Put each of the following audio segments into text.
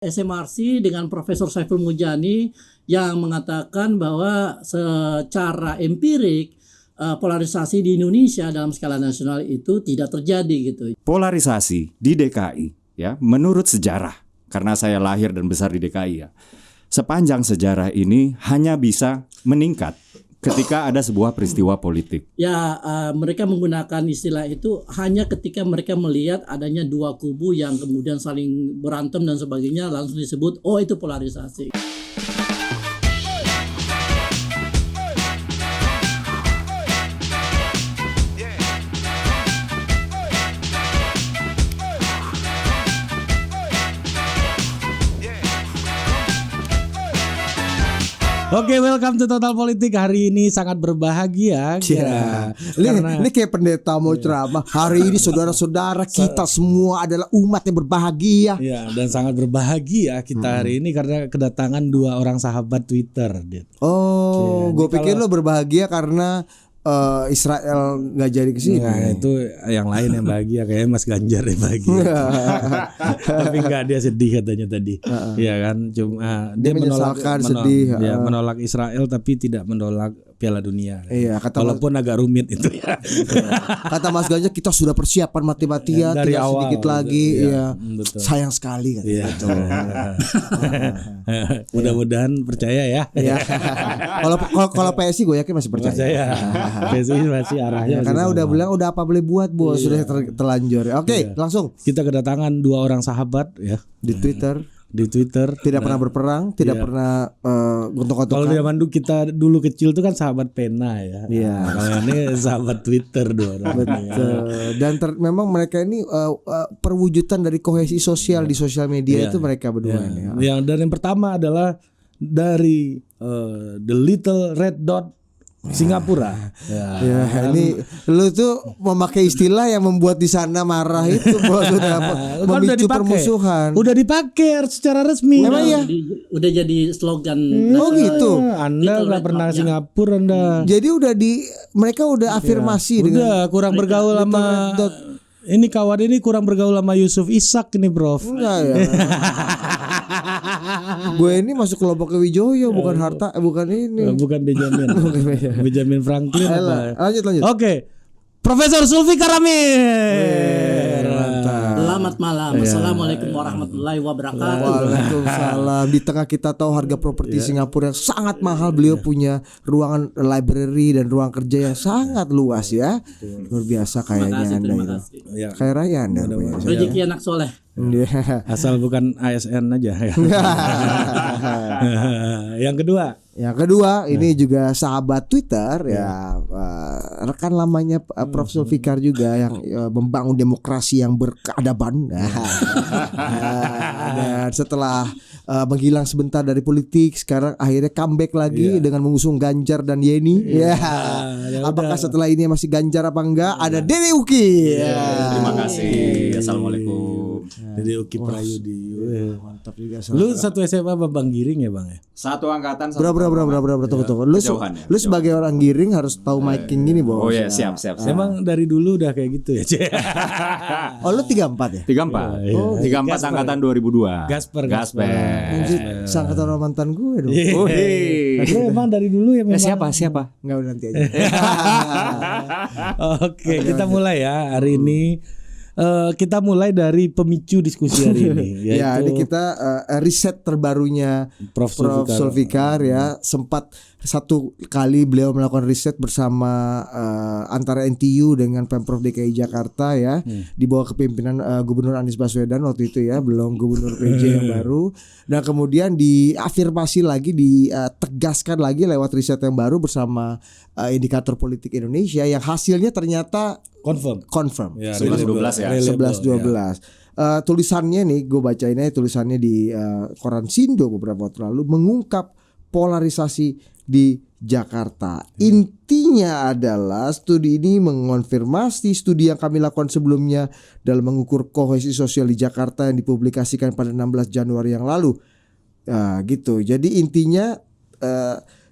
SMRC dengan Profesor Saiful Mujani yang mengatakan bahwa secara empirik polarisasi di Indonesia dalam skala nasional itu tidak terjadi gitu. Polarisasi di DKI ya, menurut sejarah, karena saya lahir dan besar di DKI ya, sepanjang sejarah ini hanya bisa meningkat ketika ada sebuah peristiwa politik. Ya, mereka menggunakan istilah itu hanya ketika mereka melihat adanya dua kubu yang kemudian saling berantem dan sebagainya, langsung disebut, oh itu polarisasi. Oke, welcome to Total Politik. Hari ini sangat berbahagia ya. Ini kayak pendeta mau ceramah. Hari ini saudara-saudara kita semua adalah umat yang berbahagia. Ya, dan sangat berbahagia kita hari ini karena kedatangan dua orang sahabat Twitter. Oh, gue pikir lo berbahagia karena Israel nggak jadi kesini. Nah, itu yang lain yang bahagia, kayaknya Mas Ganjar yang bahagia. Tapi enggak, dia sedih katanya tadi. Iya kan, cuma dia menolak Israel tapi tidak menolak Piala Dunia. Iya, walaupun agak rumit itu ya. Kata Mas Ganjar, kita sudah persiapan mati-matian dari tinggal awal, sedikit lagi. Ya, sayang sekali kan. Ya. Mudah-mudahan percaya ya. Kalau PSI gue yakin masih percaya. PSI masih arahnya. Karena udah bilang udah apa boleh buat bos, sudah terlanjur. Oke, langsung. Kita kedatangan dua orang sahabat ya di Twitter. Tidak pernah berperang, tidak pernah gontok-gontokan. Kalau zaman dulu kita dulu kecil itu kan sahabat pena ya. Iya. Kalau ini sahabat Twitter dua orang. Betul. Dan memang mereka ini perwujudan dari kohesi sosial di sosial media itu mereka berdua ini. Ya. Dan yang pertama adalah dari The Little Red Dot Singapura. Ini lu tuh memakai istilah yang membuat di sana marah itu bos, sudah memicu permusuhan. Udah dipakai secara resmi. Memang ya. Udah jadi slogan. Oh gitu. Anda nggak pernah Singapura Anda. Jadi mereka udah afirmasi dengan. Udah kurang bergaul sama. Ini kawan ini kurang bergaul sama Yusuf Ishak ini, Prof. Enggak ya. Gue ini masuk kelompok Wijoyo, bukan harta, bukan ini. Bukan Benjamin. Benjamin Franklin. Lanjut. Oke. Profesor Zulfikar Amir. Selamat malam. Assalamualaikum warahmatullahi wabarakatuh. Waalaikumsalam. Di tengah kita tahu harga properti Singapura yang sangat mahal, beliau punya ruangan library dan ruang kerja yang sangat luas ya. Luar biasa kayaknya Anda itu. Kayak raya Anda. Rezeki anak soleh. Asal bukan ASN aja. Yang kedua ini juga sahabat Twitter rekan lamanya Prof Zulfikar juga yang membangun demokrasi yang berkeadaban. Dan setelah menghilang sebentar dari politik, sekarang akhirnya comeback lagi dengan mengusung Ganjar dan Yeni. Apakah setelah ini masih Ganjar apa enggak? Ada Dede Uki. Terima kasih. Assalamualaikum. Dede Uki Prayudi. Mantap juga. Lu satu SMA apa Bang Giring ya Bang ya? Satu angkatan. Berapa tunggu. Lu sebagai orang Giring harus tahu miking gini bos. Oh ya, siap. Emang dari dulu udah kayak gitu ya? Oh lu 34 ya? 34. Oh, 34 angkatan 2002. Gasper. Sangkatan mantan gue dong. Lu emang dari dulu ya memang. Siapa? Enggak, udah nanti aja. Oke, kita mulai ya hari ini. Kita mulai dari pemicu diskusi hari ini. Ya, ini kita riset terbarunya Prof Zulfikar ya. Sempat satu kali beliau melakukan riset bersama antara NTU dengan Pemprov DKI Jakarta ya, di bawah kepemimpinan Gubernur Anies Baswedan waktu itu ya, belum Gubernur PJ yang baru. Dan kemudian diafirmasi lagi, ditegaskan lagi lewat riset yang baru bersama Indikator Politik Indonesia yang hasilnya ternyata confirm. Ya, 11-12 ya. 11-12. Tulisannya nih, gue bacainnya tulisannya di koran Sindo beberapa waktu lalu mengungkap polarisasi di Jakarta. Intinya adalah studi ini mengonfirmasi studi yang kami lakukan sebelumnya dalam mengukur kohesi sosial di Jakarta yang dipublikasikan pada 16 Januari yang lalu. Gitu. Jadi intinya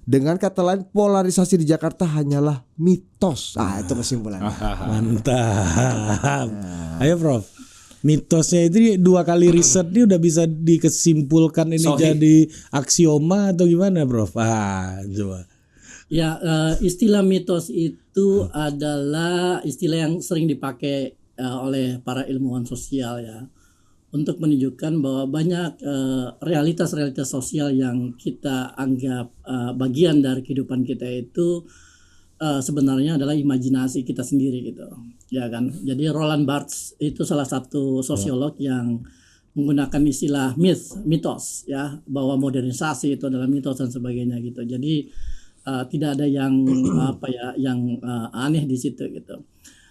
dengan kata lain polarisasi di Jakarta hanyalah mitos. Itu kesimpulannya. Mantap. Ayo Prof. mitosnya itu 2 kali riset ini udah bisa dikesimpulkan ini jadi aksioma atau gimana, Prof? Coba. Ya, istilah mitos itu adalah istilah yang sering dipakai oleh para ilmuwan sosial ya, untuk menunjukkan bahwa banyak realitas-realitas sosial yang kita anggap bagian dari kehidupan kita itu sebenarnya adalah imajinasi kita sendiri gitu, ya kan. Jadi Roland Barthes itu salah satu sosiolog yang menggunakan istilah mitos ya, bahwa modernisasi itu adalah mitos dan sebagainya gitu. Jadi tidak ada yang yang aneh di situ gitu.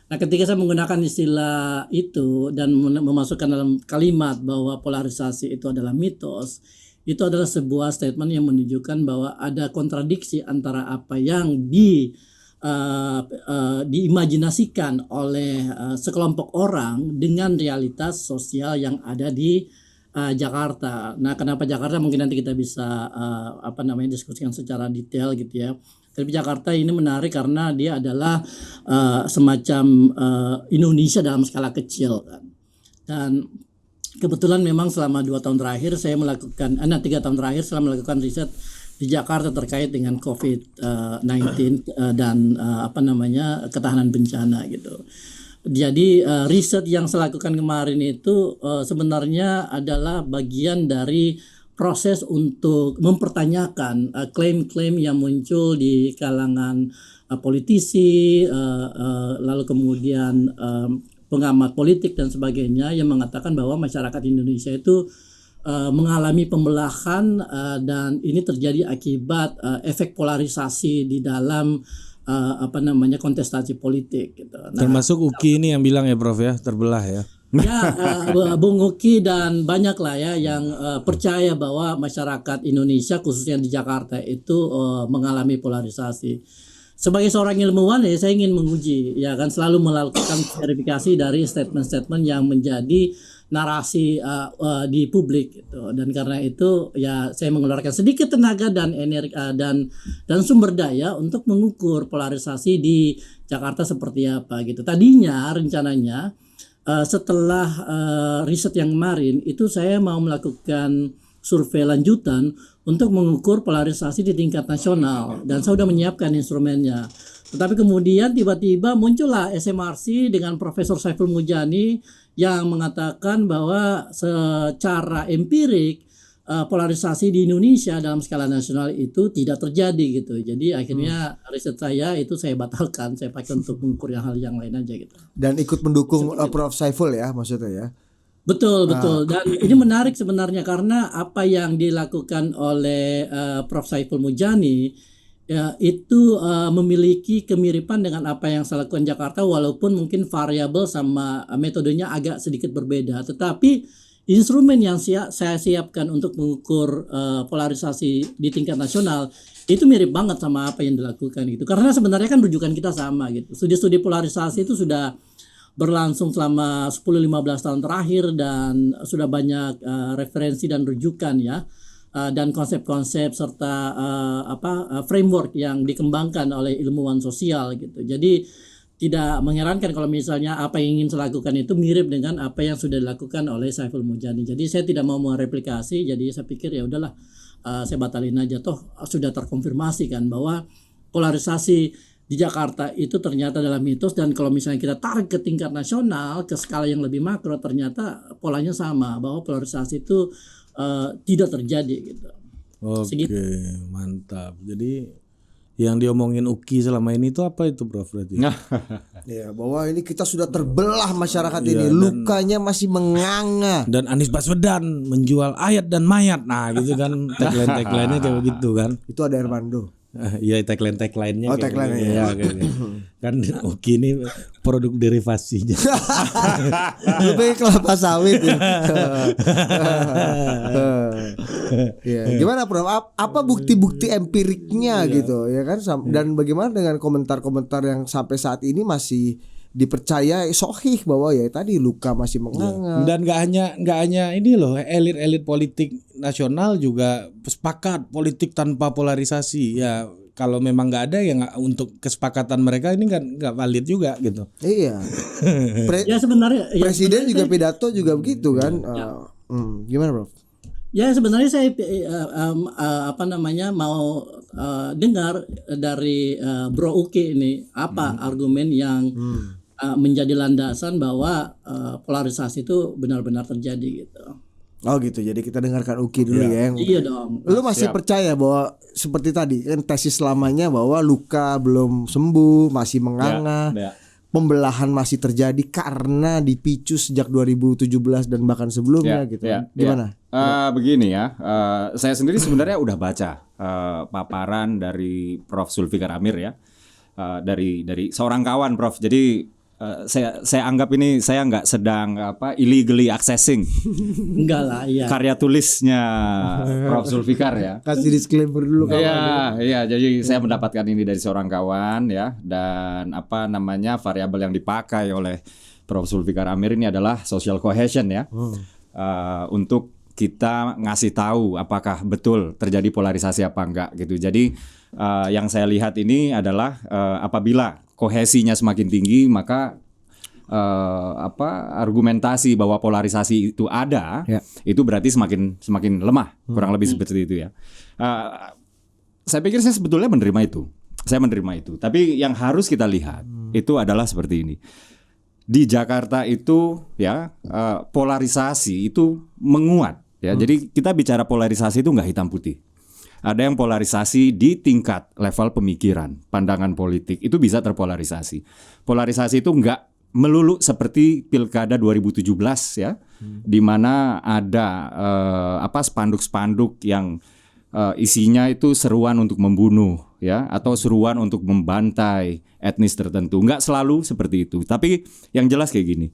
Nah, ketika saya menggunakan istilah itu dan memasukkan dalam kalimat bahwa polarisasi itu adalah mitos, itu adalah sebuah statement yang menunjukkan bahwa ada kontradiksi antara apa yang diimajinasikan oleh sekelompok orang dengan realitas sosial yang ada di Jakarta. Nah, kenapa Jakarta mungkin nanti kita bisa diskusikan secara detail gitu ya. Tapi Jakarta ini menarik karena dia adalah semacam Indonesia dalam skala kecil kan. Dan kebetulan memang selama 2 tahun terakhir saya melakukan 3 tahun terakhir saya melakukan riset di Jakarta terkait dengan COVID-19 dan ketahanan bencana gitu. Jadi riset yang saya lakukan kemarin itu sebenarnya adalah bagian dari proses untuk mempertanyakan klaim-klaim yang muncul di kalangan politisi, lalu kemudian pengamat politik dan sebagainya yang mengatakan bahwa masyarakat Indonesia itu mengalami pembelahan dan ini terjadi akibat efek polarisasi di dalam kontestasi politik gitu. Nah, termasuk UKI ini yang bilang ya, Prof ya, terbelah ya. Ya, Bung Uki dan banyak lah ya yang percaya bahwa masyarakat Indonesia khususnya di Jakarta itu mengalami polarisasi. Sebagai seorang ilmuwan ya saya ingin menguji ya kan, selalu melakukan verifikasi dari statement-statement yang menjadi narasi di publik gitu. Dan karena itu ya saya mengeluarkan sedikit tenaga dan energi dan sumber daya untuk mengukur polarisasi di Jakarta seperti apa gitu. Tadinya rencananya setelah riset yang kemarin itu saya mau melakukan survei lanjutan untuk mengukur polarisasi di tingkat nasional dan saya sudah menyiapkan instrumennya. Tetapi kemudian tiba-tiba muncullah SMRC dengan Profesor Saiful Mujani yang mengatakan bahwa secara empirik polarisasi di Indonesia dalam skala nasional itu tidak terjadi gitu. Jadi akhirnya riset saya itu saya batalkan, saya pakai untuk mengukur hal yang lain aja gitu. Dan ikut mendukung Prof Saiful ya maksudnya ya. Betul. Dan ini menarik sebenarnya karena apa yang dilakukan oleh Prof Saiful Mujani ya, itu memiliki kemiripan dengan apa yang saya lakukan Jakarta walaupun mungkin variabel sama metodenya agak sedikit berbeda. Tetapi instrumen yang saya siapkan untuk mengukur polarisasi di tingkat nasional itu mirip banget sama apa yang dilakukan gitu. Karena sebenarnya kan rujukan kita sama gitu. Studi-studi polarisasi itu sudah berlangsung selama 10-15 tahun terakhir dan sudah banyak referensi dan rujukan ya. Dan konsep-konsep serta framework yang dikembangkan oleh ilmuwan sosial gitu. Jadi tidak mengherankan kalau misalnya apa yang ingin saya lakukan itu mirip dengan apa yang sudah dilakukan oleh Saiful Mujani. Jadi saya tidak mau mereplikasi. Jadi saya pikir ya udahlah saya batalin aja, toh sudah terkonfirmasi kan bahwa polarisasi di Jakarta itu ternyata adalah mitos, dan kalau misalnya kita tarik ke tingkat nasional ke skala yang lebih makro ternyata polanya sama bahwa polarisasi itu tidak terjadi gitu. Oke, mantap. Jadi yang diomongin UKI selama ini itu apa itu, Prof? Berarti ya bahwa ini kita sudah terbelah masyarakat ini, lukanya masih menganga. Dan Anies Baswedan menjual ayat dan mayat, nah gitu kan tagline-nya kayak begitu kan. Itu ada Hermando. Iya, tagline-nya. Oh, tagline-nya. Kan UKI ini produk derivasinya. Lebih kelapa sawit ya. Ya, gimana Prof? Apa bukti-bukti empiriknya gitu ya kan? Dan bagaimana dengan komentar-komentar yang sampai saat ini masih dipercaya sahih bahwa ya tadi luka masih menganga. Dan nggak hanya ini loh, elit-elit politik nasional juga sepakat politik tanpa polarisasi ya. kalau memang nggak ada ya untuk kesepakatan mereka ini kan nggak valid juga gitu. Iya. Ya sebenarnya Presiden juga pidato juga begitu kan. Gimana, Prof? Ya sebenarnya saya mau dengar dari Bro Uki ini apa argumen yang menjadi landasan bahwa polarisasi itu benar-benar terjadi gitu. Oh gitu. Jadi kita dengarkan Uki dulu ya. Iya dong. Lu masih percaya bahwa seperti tadi kan tesis lamanya bahwa luka belum sembuh, masih menganga. Pembelahan masih terjadi karena dipicu sejak 2017 dan bahkan sebelumnya gitu. Gimana? Begini ya, saya sendiri sebenarnya udah baca paparan dari Prof. Zulfikar Amir ya, dari seorang kawan Prof. Jadi saya anggap ini saya nggak sedang illegally accessing Enggak lah, iya. karya tulisnya Prof. Zulfikar ya. Kasih disclaimer dulu kawan. Iya, jadi saya mendapatkan ini dari seorang kawan ya, dan variabel yang dipakai oleh Prof. Zulfikar Amir ini adalah social cohesion ya, untuk kita ngasih tahu apakah betul terjadi polarisasi apa enggak gitu. Jadi yang saya lihat ini adalah apabila kohesinya semakin tinggi, maka argumentasi bahwa polarisasi itu ada, itu berarti semakin lemah, kurang lebih seperti itu ya. Saya pikir saya sebetulnya menerima itu. Saya menerima itu. Tapi yang harus kita lihat itu adalah seperti ini. Di Jakarta itu ya polarisasi itu menguat ya. Jadi kita bicara polarisasi itu nggak hitam putih. Ada yang polarisasi di tingkat level pemikiran, pandangan politik itu bisa terpolarisasi. Polarisasi itu enggak melulu seperti Pilkada 2017 ya, di mana ada spanduk-spanduk yang isinya itu seruan untuk membunuh ya, atau seruan untuk membantai etnis tertentu. Enggak selalu seperti itu. Tapi yang jelas kayak gini.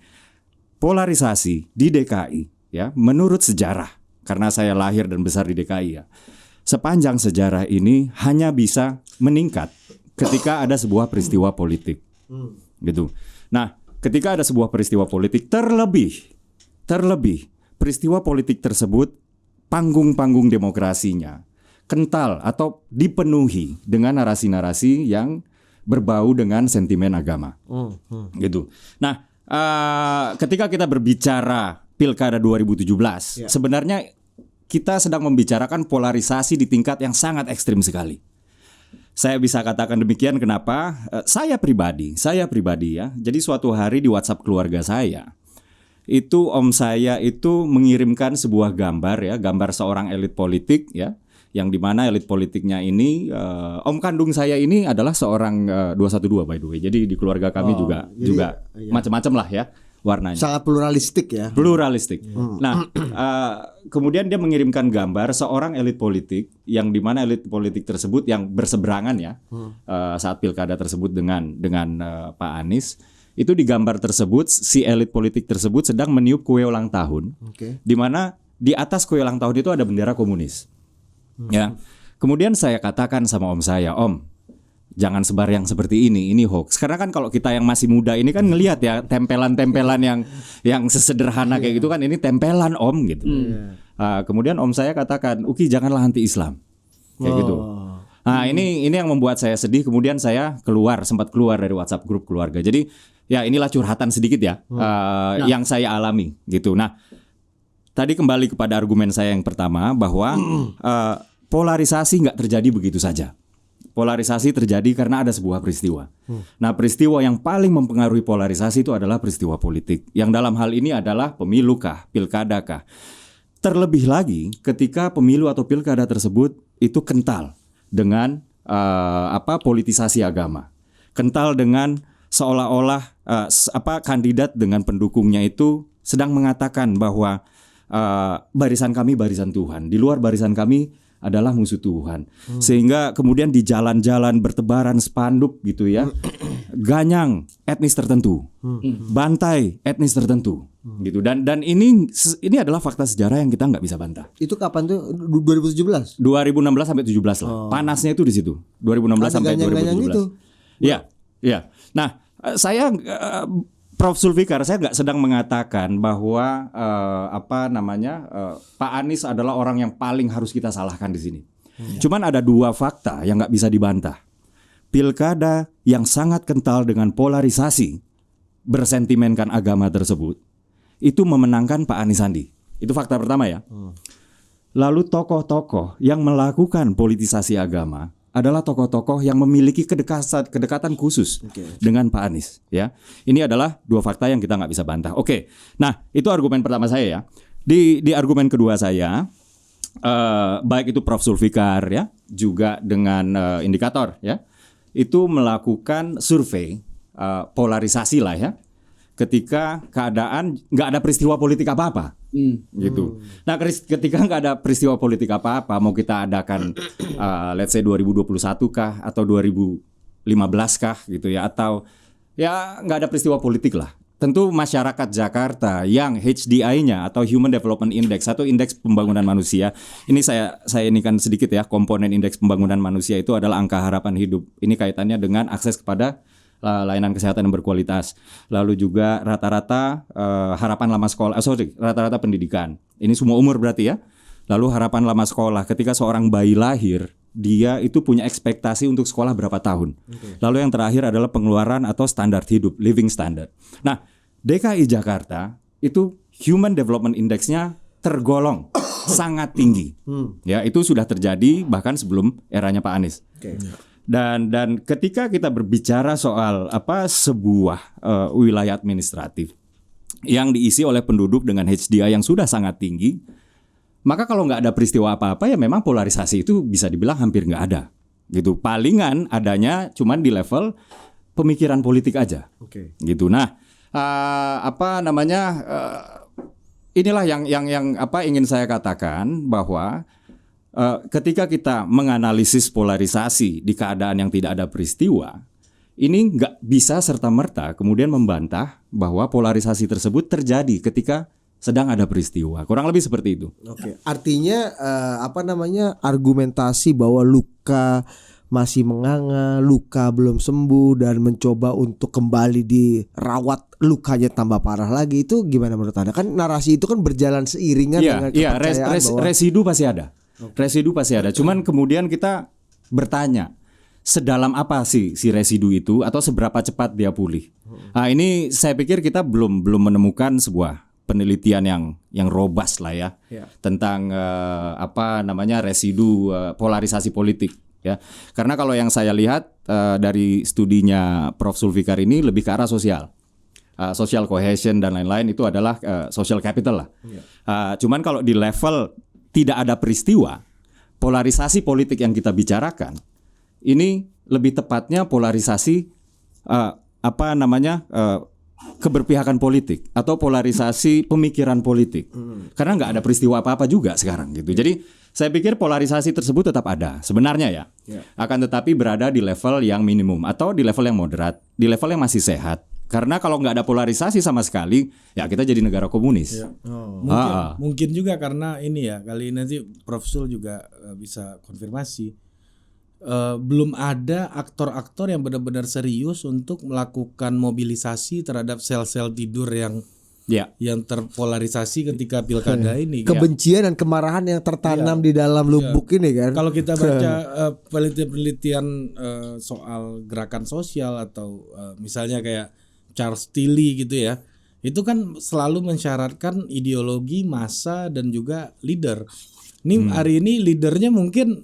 Polarisasi di DKI ya, menurut sejarah, karena saya lahir dan besar di DKI ya, sepanjang sejarah ini hanya bisa meningkat ketika ada sebuah peristiwa politik, gitu. Nah, ketika ada sebuah peristiwa politik, terlebih peristiwa politik tersebut panggung-panggung demokrasinya kental atau dipenuhi dengan narasi-narasi yang berbau dengan sentimen agama, gitu. Nah, ketika kita berbicara Pilkada 2017, sebenarnya kita sedang membicarakan polarisasi di tingkat yang sangat ekstrim sekali. Saya bisa katakan demikian kenapa? Saya pribadi ya. Jadi suatu hari di WhatsApp keluarga saya, itu om saya itu mengirimkan sebuah gambar seorang elit politik ya, yang dimana elit politiknya ini om kandung saya ini adalah seorang 212 by the way. Jadi di keluarga kami juga macam-macam lah ya. Warnanya sangat pluralistik ya. Nah, kemudian dia mengirimkan gambar seorang elit politik yang dimana elit politik tersebut yang berseberangan ya saat pilkada tersebut dengan Pak Anies. Itu di gambar tersebut si elit politik tersebut sedang meniup kue ulang tahun, dimana di atas kue ulang tahun itu ada bendera komunis. Ya, kemudian saya katakan sama om saya, Om, jangan sebar yang seperti ini hoax. Karena kan kalau kita yang masih muda ini kan ngelihat ya tempelan-tempelan yang sesederhana kayak gitu kan, ini tempelan om gitu. Kemudian om saya katakan, Uki janganlah anti Islam kayak gitu. Nah ini yang membuat saya sedih. Kemudian saya sempat keluar dari WhatsApp grup keluarga. Jadi ya inilah curhatan sedikit ya yang saya alami gitu. Nah tadi kembali kepada argumen saya yang pertama bahwa polarisasi nggak terjadi begitu saja. Polarisasi terjadi karena ada sebuah peristiwa. Nah, peristiwa yang paling mempengaruhi polarisasi itu adalah peristiwa politik. Yang dalam hal ini adalah pemilu kah, pilkada kah. Terlebih lagi ketika pemilu atau pilkada tersebut itu kental dengan politisasi agama. Kental dengan seolah-olah kandidat dengan pendukungnya itu sedang mengatakan bahwa barisan kami barisan Tuhan. Di luar barisan kami adalah musuh Tuhan. Sehingga kemudian di jalan-jalan bertebaran spanduk gitu ya, ganyang etnis tertentu, bantai etnis tertentu gitu. Dan ini adalah fakta sejarah yang kita nggak bisa bantah. Itu kapan tuh? 2017? 2016 sampai 17 lah. Panasnya itu di situ. 2016 sampai 2017. Itu. Iya. Nah, saya Prof. Zulfikar, saya nggak sedang mengatakan bahwa Pak Anies adalah orang yang paling harus kita salahkan di sini. Cuman ada dua fakta yang nggak bisa dibantah. Pilkada yang sangat kental dengan polarisasi bersentimenkan agama tersebut itu memenangkan Pak Anies Sandi. Itu fakta pertama ya. Lalu tokoh-tokoh yang melakukan politisasi agama adalah tokoh-tokoh yang memiliki kedekatan khusus dengan Pak Anies. Ya, ini adalah dua fakta yang kita nggak bisa bantah. Oke, nah itu argumen pertama saya ya. Di argumen kedua saya, baik itu Prof. Zulfikar ya, juga dengan indikator ya, itu melakukan survei polarisasi lah ya. Ketika keadaan nggak ada peristiwa politik apa-apa. Gitu. Nah, ketika nggak ada peristiwa politik apa-apa, mau kita adakan let's say 2021 kah atau 2015 kah gitu ya, atau ya nggak ada peristiwa politik lah. Tentu masyarakat Jakarta yang HDI-nya atau Human Development Index atau indeks pembangunan manusia, ini saya ini kan sedikit ya, komponen indeks pembangunan manusia itu adalah angka harapan hidup. Ini kaitannya dengan akses kepada layanan kesehatan yang berkualitas. Lalu juga rata-rata harapan lama sekolah, rata-rata pendidikan. Ini semua umur berarti ya. Lalu harapan lama sekolah, ketika seorang bayi lahir, dia itu punya ekspektasi untuk sekolah berapa tahun. Lalu yang terakhir adalah pengeluaran atau standar hidup, living standard. Nah, DKI Jakarta itu Human Development Index-nya tergolong sangat tinggi. Ya, itu sudah terjadi bahkan sebelum eranya Pak Anies. Dan ketika kita berbicara soal sebuah wilayah administratif yang diisi oleh penduduk dengan HDI yang sudah sangat tinggi, maka kalau nggak ada peristiwa apa-apa ya memang polarisasi itu bisa dibilang hampir nggak ada. Gitu. Palingan adanya cuman di level pemikiran politik aja. Gitu. Nah, inilah yang ingin saya katakan bahwa ketika kita menganalisis polarisasi di keadaan yang tidak ada peristiwa, ini nggak bisa serta-merta kemudian membantah bahwa polarisasi tersebut terjadi ketika sedang ada peristiwa. Kurang lebih seperti itu. Artinya argumentasi bahwa luka masih menganga, luka belum sembuh dan mencoba untuk kembali dirawat, lukanya tambah parah lagi, itu gimana menurut Anda? Kan narasi itu kan berjalan seiringan dengan kepercayaan bahwa residu pasti ada. Residu pasti ada. Cuman kemudian kita bertanya, sedalam apa sih si residu itu atau seberapa cepat dia pulih? Nah, ini saya pikir kita belum menemukan sebuah penelitian yang robust lah ya, tentang residu polarisasi politik ya. Karena kalau yang saya lihat dari studinya Prof. Zulfikar ini lebih ke arah sosial. Social cohesion dan lain-lain itu adalah social capital lah. Cuman kalau di level tidak ada peristiwa, polarisasi politik yang kita bicarakan ini lebih tepatnya polarisasi keberpihakan politik atau polarisasi pemikiran politik. Karena nggak ada peristiwa apa-apa juga sekarang gitu. Jadi saya pikir polarisasi tersebut tetap ada sebenarnya ya. Akan tetapi berada di level yang minimum atau di level yang moderat, di level yang masih sehat. Karena kalau nggak ada polarisasi sama sekali, ya kita jadi negara komunis. Mungkin juga karena ini ya, kali ini nanti Prof. Sul juga bisa konfirmasi. Belum ada aktor-aktor yang benar-benar serius untuk melakukan mobilisasi terhadap sel-sel tidur yang terpolarisasi ketika pilkada ini. Kebencian dan kemarahan yang tertanam di dalam lubuk ini kan. Kalau kita baca penelitian soal gerakan sosial atau misalnya kayak Charles Tilly gitu ya, itu kan selalu mensyaratkan ideologi, massa dan juga leader. Ini hari ini leadernya mungkin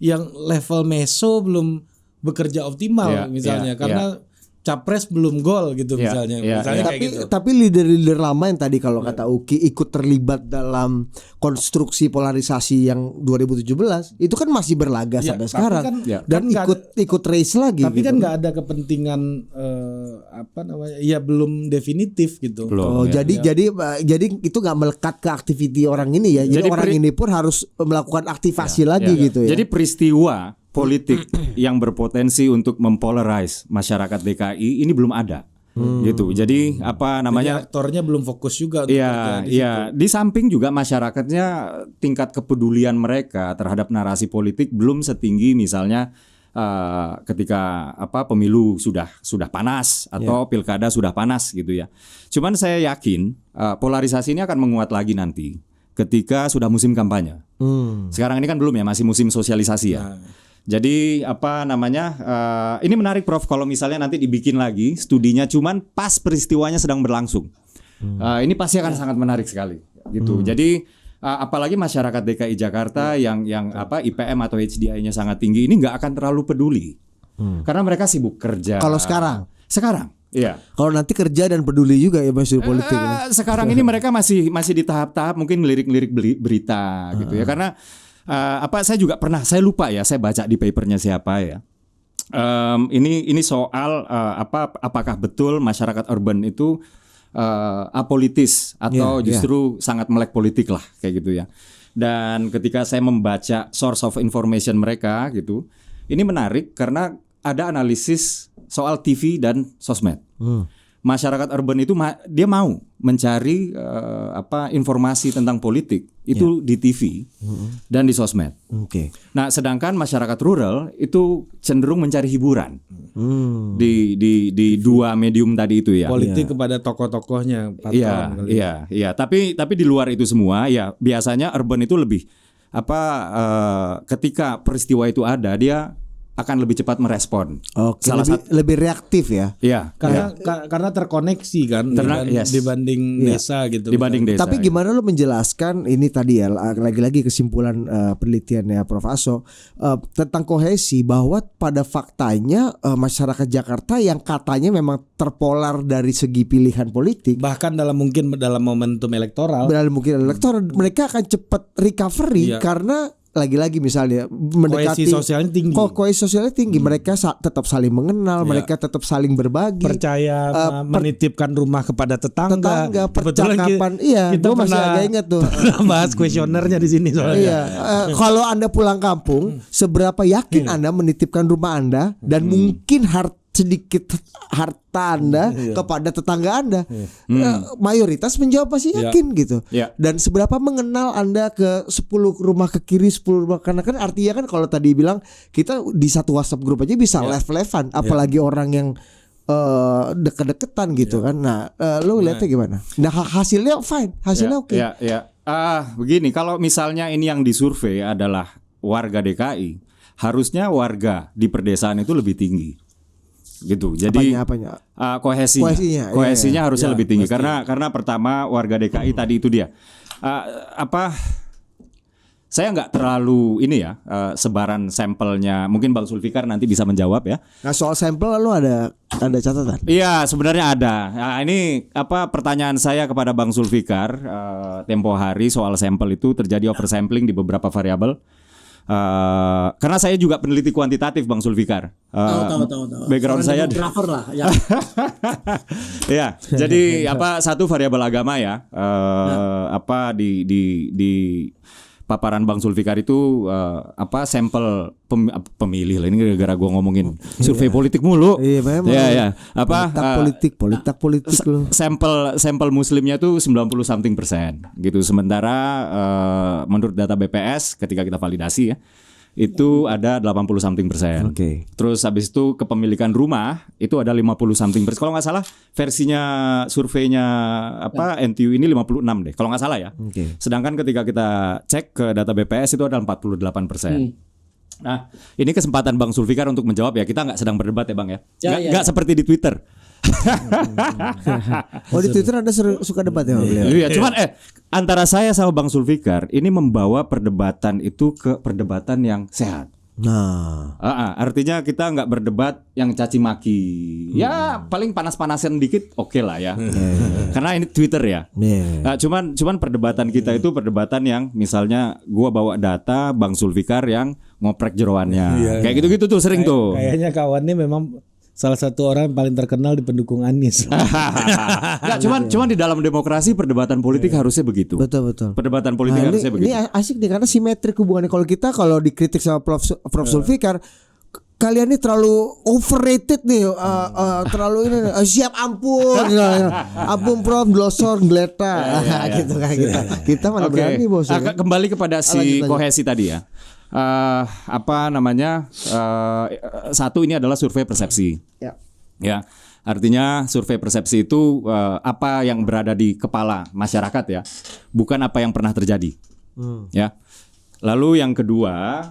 yang level meso belum bekerja optimal misalnya karena capres belum gol gitu misalnya kayak gitu. Tapi leader-leader lama yang tadi kalau kata Uki ikut terlibat dalam konstruksi polarisasi yang 2017 itu kan masih berlaga sampai sekarang dan ikut race lagi. Tapi kan nggak ada kepentingan belum definitif gitu. Jadi itu nggak melekat ke aktiviti orang ini ya. Jadi orang ini pun harus melakukan aktivasi lagi gitu ya. Jadi peristiwa politik yang berpotensi untuk mempolarize masyarakat DKI ini belum ada. Gitu. Jadi Jadi aktornya belum fokus juga. Iya. Di samping juga masyarakatnya tingkat kepedulian mereka terhadap narasi politik belum setinggi misalnya ketika pemilu sudah panas atau pilkada sudah panas gitu ya. Cuman saya yakin polarisasi ini akan menguat lagi nanti ketika sudah musim kampanye. Sekarang ini kan belum ya, masih musim sosialisasi ya. Jadi apa namanya? Ini menarik Prof, kalau misalnya nanti dibikin lagi studinya cuman pas peristiwanya sedang berlangsung. Ini pasti akan sangat menarik sekali gitu. Jadi apalagi masyarakat DKI Jakarta yang apa IPM atau HDI-nya sangat tinggi ini nggak akan terlalu peduli. Karena mereka sibuk kerja. Kalau sekarang, iya. Kalau nanti kerja dan peduli juga ya masuk politik. Sekarang ini mereka masih di tahap-tahap mungkin ngelirik-ngelirik berita gitu ya. Karena saya juga pernah, saya lupa ya, saya baca di papernya siapa ya. Ini soal apakah betul masyarakat urban itu apolitis atau justru sangat melek politik lah kayak gitu ya. Dan ketika saya membaca source of information mereka gitu, ini menarik karena ada analisis soal TV dan sosmed. Masyarakat urban itu dia mau mencari informasi tentang politik itu di TV dan di sosmed. Nah, sedangkan masyarakat rural itu cenderung mencari hiburan di dua medium tadi itu ya. Politik kepada tokoh-tokohnya. Iya. Tapi di luar itu semua ya biasanya urban itu lebih ketika peristiwa itu ada dia akan lebih cepat merespon. Lebih reaktif ya. Iya. Karena terkoneksi kan dibanding desa gitu. Dibanding desa. Tapi gimana lo menjelaskan ini tadi ya, lagi-lagi kesimpulan penelitiannya Prof Aso tentang kohesi, bahwa pada faktanya masyarakat Jakarta yang katanya memang terpolar dari segi pilihan politik, bahkan dalam momentum elektoral, mereka akan cepat recovery karena lagi-lagi misalnya mendekati kohesi sosialnya tinggi, mereka tetap saling mengenal, mereka tetap saling berbagi, percaya menitipkan rumah kepada tetangga percakapan. Kita masih agak ingat tuh bahas kuesionernya di sini soalnya. Kalau Anda pulang kampung, seberapa yakin Anda menitipkan rumah Anda dan mungkin sedikit harta Anda kepada tetangga Anda? Mayoritas menjawab pasti yakin gitu. Dan seberapa mengenal Anda ke 10 rumah ke kiri, 10 rumah kanan, kan artinya kan kalau tadi bilang kita di satu WhatsApp grup aja bisa live-livean, apalagi orang yang deket-deketan gitu kan. Nah, lu lihatnya gimana? Nah, hasilnya fine, hasilnya oke. Begini, kalau misalnya ini yang disurvei adalah warga DKI, harusnya warga di perdesaan itu lebih tinggi. Gitu. Jadi kohesinya harusnya lebih tinggi karena pertama warga DKI tadi itu dia. Saya nggak terlalu sebaran sampelnya. Mungkin Bang Sulfikar nanti bisa menjawab ya. Nah, soal sampel lalu ada catatan? Iya, sebenarnya ada. Nah, ini pertanyaan saya kepada Bang Sulfikar tempo hari soal sampel itu terjadi oversampling di beberapa variabel. Karena saya juga peneliti kuantitatif Bang Sulfikar. Tahu. Background saya demografer lah ya. Ya, jadi satu variabel agama ya. Di paparan Bang Sulfikar itu sampel pemilih lah, ini gara-gara gue ngomongin survei politik mulu. Iya, memang. Ya. Politik loh. Sampel muslimnya tuh 90% gitu. Sementara menurut data BPS ketika kita validasi ya, itu ada 80%. Terus habis itu kepemilikan rumah itu ada 50%. Kalau nggak salah versinya surveinya NTU ini 56 deh. Kalau nggak salah ya. Sedangkan ketika kita cek ke data BPS itu ada 48%. Nah, ini kesempatan Bang Sulfikar untuk menjawab ya. Kita nggak sedang berdebat ya Bang ya. Nggak seperti di Twitter. Di Twitter Anda suka debat ya beliau? Iya, cuman antara saya sama Bang Sulfikar ini membawa perdebatan itu ke perdebatan yang sehat. Nah, artinya kita nggak berdebat yang caci maki. Ya paling panas-panasan dikit oke lah ya. Karena ini Twitter ya. Nah, cuman perdebatan kita itu perdebatan yang misalnya gua bawa data, Bang Sulfikar yang ngoprek jeroannya. Kayak gitu-gitu tuh sering tuh. Kayaknya kawannya memang salah satu orang yang paling terkenal di pendukung Anies. Nggak, cuman di dalam demokrasi perdebatan politik harusnya begitu. Betul. Perdebatan politik harusnya begitu. Ini asik nih karena simetrik hubungannya. Kalau dikritik sama Prof Sulfikar, kalian ini terlalu overrated nih, terlalu ini siap ampun, ampun Prof, glosor, geletak, gitu kan kita malah berani bos. Kembali kepada si kohesi tadi ya. Satu ini adalah survei persepsi. Ya. Artinya survei persepsi itu apa yang berada di kepala masyarakat ya, bukan apa yang pernah terjadi. Ya. Lalu yang kedua,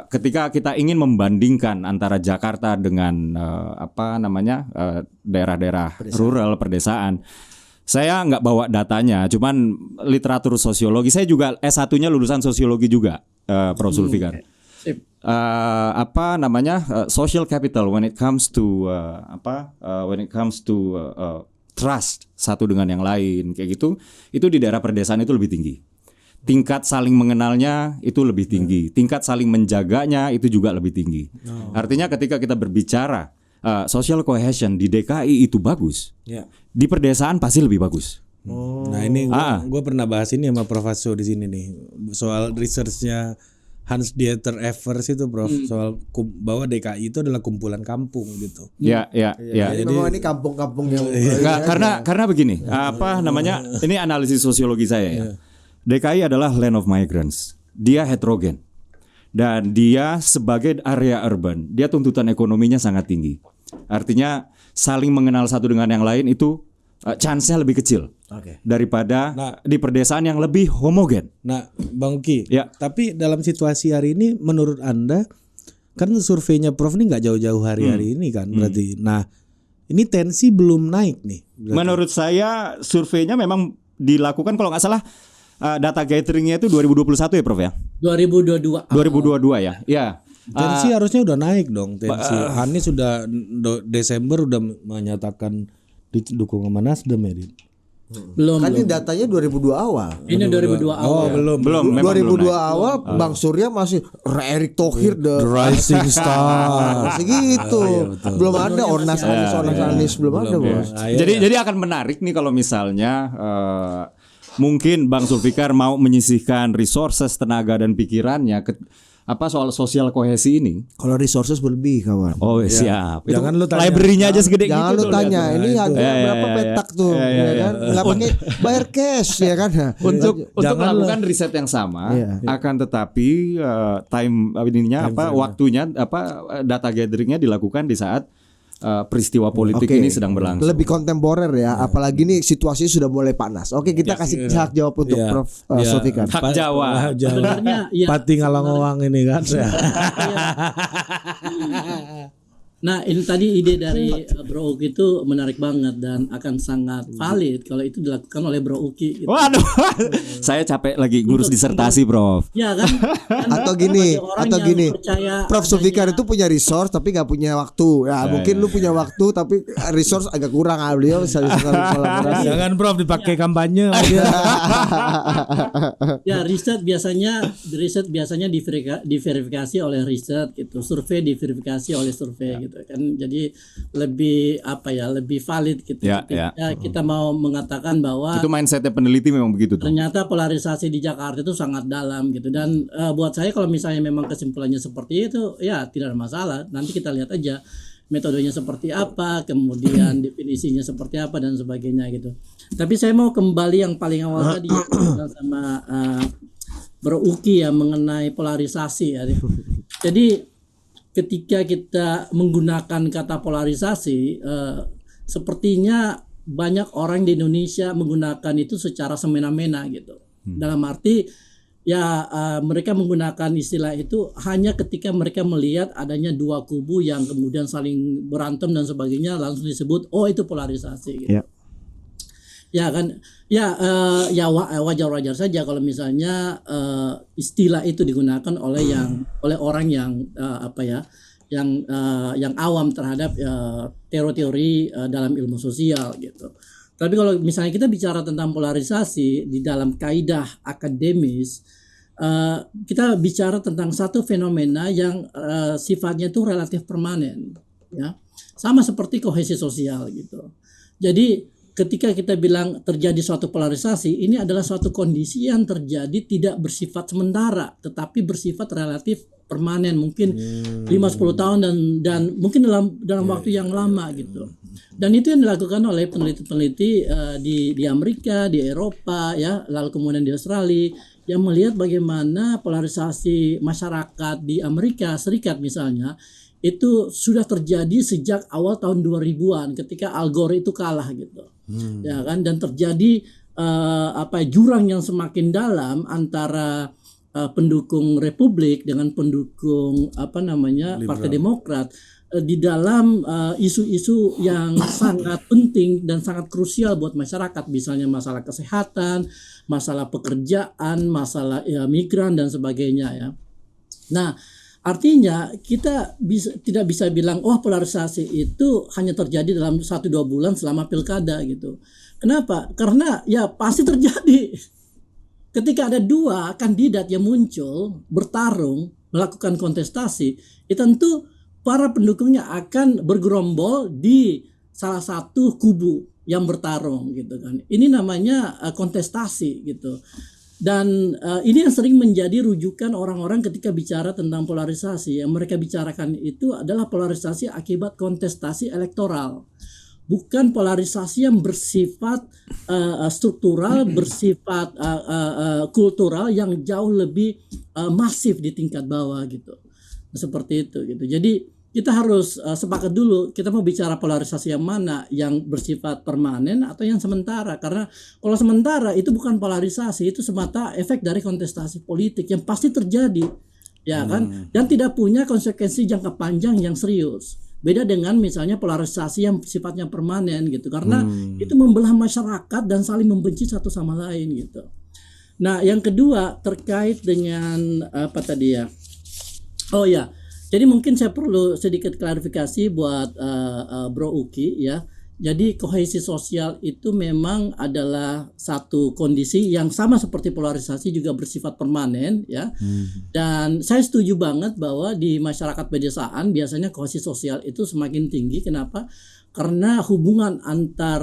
ketika kita ingin membandingkan antara Jakarta dengan daerah-daerah rural, pedesaan, saya nggak bawa datanya, cuman literatur sosiologi. Saya juga S1-nya lulusan sosiologi juga, Prof. Zulfikar. Social capital when it comes to trust satu dengan yang lain kayak gitu, itu di daerah pedesaan itu lebih tinggi. Tingkat saling mengenalnya itu lebih tinggi, tingkat saling menjaganya itu juga lebih tinggi. Artinya ketika kita berbicara social cohesion di DKI itu bagus, di pedesaan pasti lebih bagus. Nah ini gue pernah bahas ini sama Prof. Hasso di sini nih soal researchnya Hans Dieter Evers itu, Prof, soal bahwa DKI itu adalah kumpulan kampung gitu. Ya. Jadi memang ini kampung-kampung yang karena begini, ini analisis sosiologi saya ya. DKI adalah land of migrants. Dia heterogen. Dan dia sebagai area urban, dia tuntutan ekonominya sangat tinggi. Artinya saling mengenal satu dengan yang lain itu chance-nya lebih kecil daripada di pedesaan yang lebih homogen. Nah, Bang Uki, tapi dalam situasi hari ini menurut Anda, kan surveinya Prof ini nggak jauh-jauh hari-hari ini kan berarti. Nah, ini tensi belum naik nih. Berarti. Menurut saya surveinya memang dilakukan kalau nggak salah data gatheringnya itu 2021 ya Prof ya? 2022. 2022 ya. Ya. Tensi harusnya udah naik dong. Tensi Anies sudah Desember udah menyatakan didukung sama Nasdem ya. Belum. Ini datanya 2002 awal. Ini 2002 awal. Oh, belum. 2002 awal Bang Surya masih Erick Thohir The Rising Star. Masih gitu. Belum ada Ornas Anies belum ada, Bos. Jadi akan menarik nih kalau misalnya mungkin Bang Zulfikar mau menyisihkan resources, tenaga dan pikirannya soal sosial kohesi ini. Kalau resources berlebih kawan. Oh siap. Jangan lu tanya. Library-nya aja segede jangan gitu. Jangan lu tanya. Ini ada berapa petak tuh, ya kan? Nggak pakai bayar cash ya kan? Untuk melakukan riset yang sama, akan tetapi waktunya data gatheringnya dilakukan di saat peristiwa politik ini sedang berlangsung. Lebih kontemporer ya, apalagi nih situasinya sudah mulai panas. Oke, kita kasih hak jawab untuk Prof. Zulfikar. Hak jawab. Sebenarnya Pati Ngalangowang ini kan. Nah, ini tadi ide dari Bro Uki itu menarik banget dan akan sangat valid kalau itu dilakukan oleh Bro Uki. Gitu. Waduh, saya capek lagi ngurus disertasi, Prof. Ya kan? Atau gini, Prof. Zulfikar itu punya resource tapi nggak punya waktu. Ya, mungkin lu punya waktu tapi resource agak kurang. Beliau bisa kolaborasi. Jangan Prof dipakai kampanye. Ya, riset biasanya diverifikasi oleh riset gitu. Survei diverifikasi oleh survei gitu. Kan jadi lebih lebih valid gitu. Kita mau mengatakan bahwa itu mindsetnya peneliti memang begitu tuh. Ternyata polarisasi di Jakarta itu sangat dalam gitu dan buat saya kalau misalnya memang kesimpulannya seperti itu ya tidak ada masalah. Nanti kita lihat aja metodenya seperti apa, kemudian definisinya seperti apa dan sebagainya gitu. Tapi saya mau kembali yang paling awal tadi ya, sama Bro Uki ya mengenai polarisasi ya. Jadi ketika kita menggunakan kata polarisasi, sepertinya banyak orang di Indonesia menggunakan itu secara semena-mena gitu. Dalam arti mereka menggunakan istilah itu hanya ketika mereka melihat adanya dua kubu yang kemudian saling berantem dan sebagainya langsung disebut itu polarisasi gitu. Ya kan, wajar-wajar saja kalau misalnya istilah itu digunakan oleh orang yang yang awam terhadap teori-teori dalam ilmu sosial gitu. Tapi kalau misalnya kita bicara tentang polarisasi di dalam kaidah akademis, kita bicara tentang satu fenomena yang sifatnya itu relatif permanen, ya, sama seperti kohesi sosial gitu. Jadi ketika kita bilang terjadi suatu polarisasi, ini adalah suatu kondisi yang terjadi tidak bersifat sementara, tetapi bersifat relatif permanen, mungkin 5-10 tahun dan mungkin dalam waktu yang lama gitu. Dan itu yang dilakukan oleh peneliti-peneliti di Amerika, di Eropa, ya, lalu kemudian di Australia, yang melihat bagaimana polarisasi masyarakat di Amerika Serikat misalnya itu sudah terjadi sejak awal tahun 2000-an ketika Al Gore itu kalah gitu. Ya kan, dan terjadi jurang yang semakin dalam antara pendukung Republik dengan pendukung Partai Demokrat di dalam isu-isu yang sangat penting dan sangat krusial buat masyarakat, misalnya masalah kesehatan, masalah pekerjaan, masalah migran dan sebagainya ya. Nah, artinya kita tidak bisa bilang polarisasi itu hanya terjadi dalam 1-2 bulan selama pilkada gitu. Kenapa? Karena ya pasti terjadi. Ketika ada 2 kandidat yang muncul bertarung melakukan kontestasi, itu tentu para pendukungnya akan bergerombol di salah satu kubu yang bertarung gitu kan. Ini namanya kontestasi gitu. Dan ini yang sering menjadi rujukan orang-orang ketika bicara tentang polarisasi. Yang mereka bicarakan itu adalah polarisasi akibat kontestasi elektoral. Bukan polarisasi yang bersifat struktural, bersifat kultural yang jauh lebih masif di tingkat bawah gitu. Seperti itu gitu. Jadi kita harus sepakat dulu kita mau bicara polarisasi yang mana, yang bersifat permanen atau yang sementara. Karena kalau sementara itu bukan polarisasi, itu semata efek dari kontestasi politik yang pasti terjadi, ya kan, dan tidak punya konsekuensi jangka panjang yang serius. Beda dengan misalnya polarisasi yang sifatnya permanen gitu, karena itu membelah masyarakat dan saling membenci satu sama lain gitu. Nah, yang kedua terkait dengan apa tadi ya? Oh ya. Jadi mungkin saya perlu sedikit klarifikasi buat Bro Uki ya. Jadi kohesi sosial itu memang adalah satu kondisi yang sama seperti polarisasi juga bersifat permanen ya. Dan saya setuju banget bahwa di masyarakat pedesaan biasanya kohesi sosial itu semakin tinggi. Kenapa? Karena hubungan antar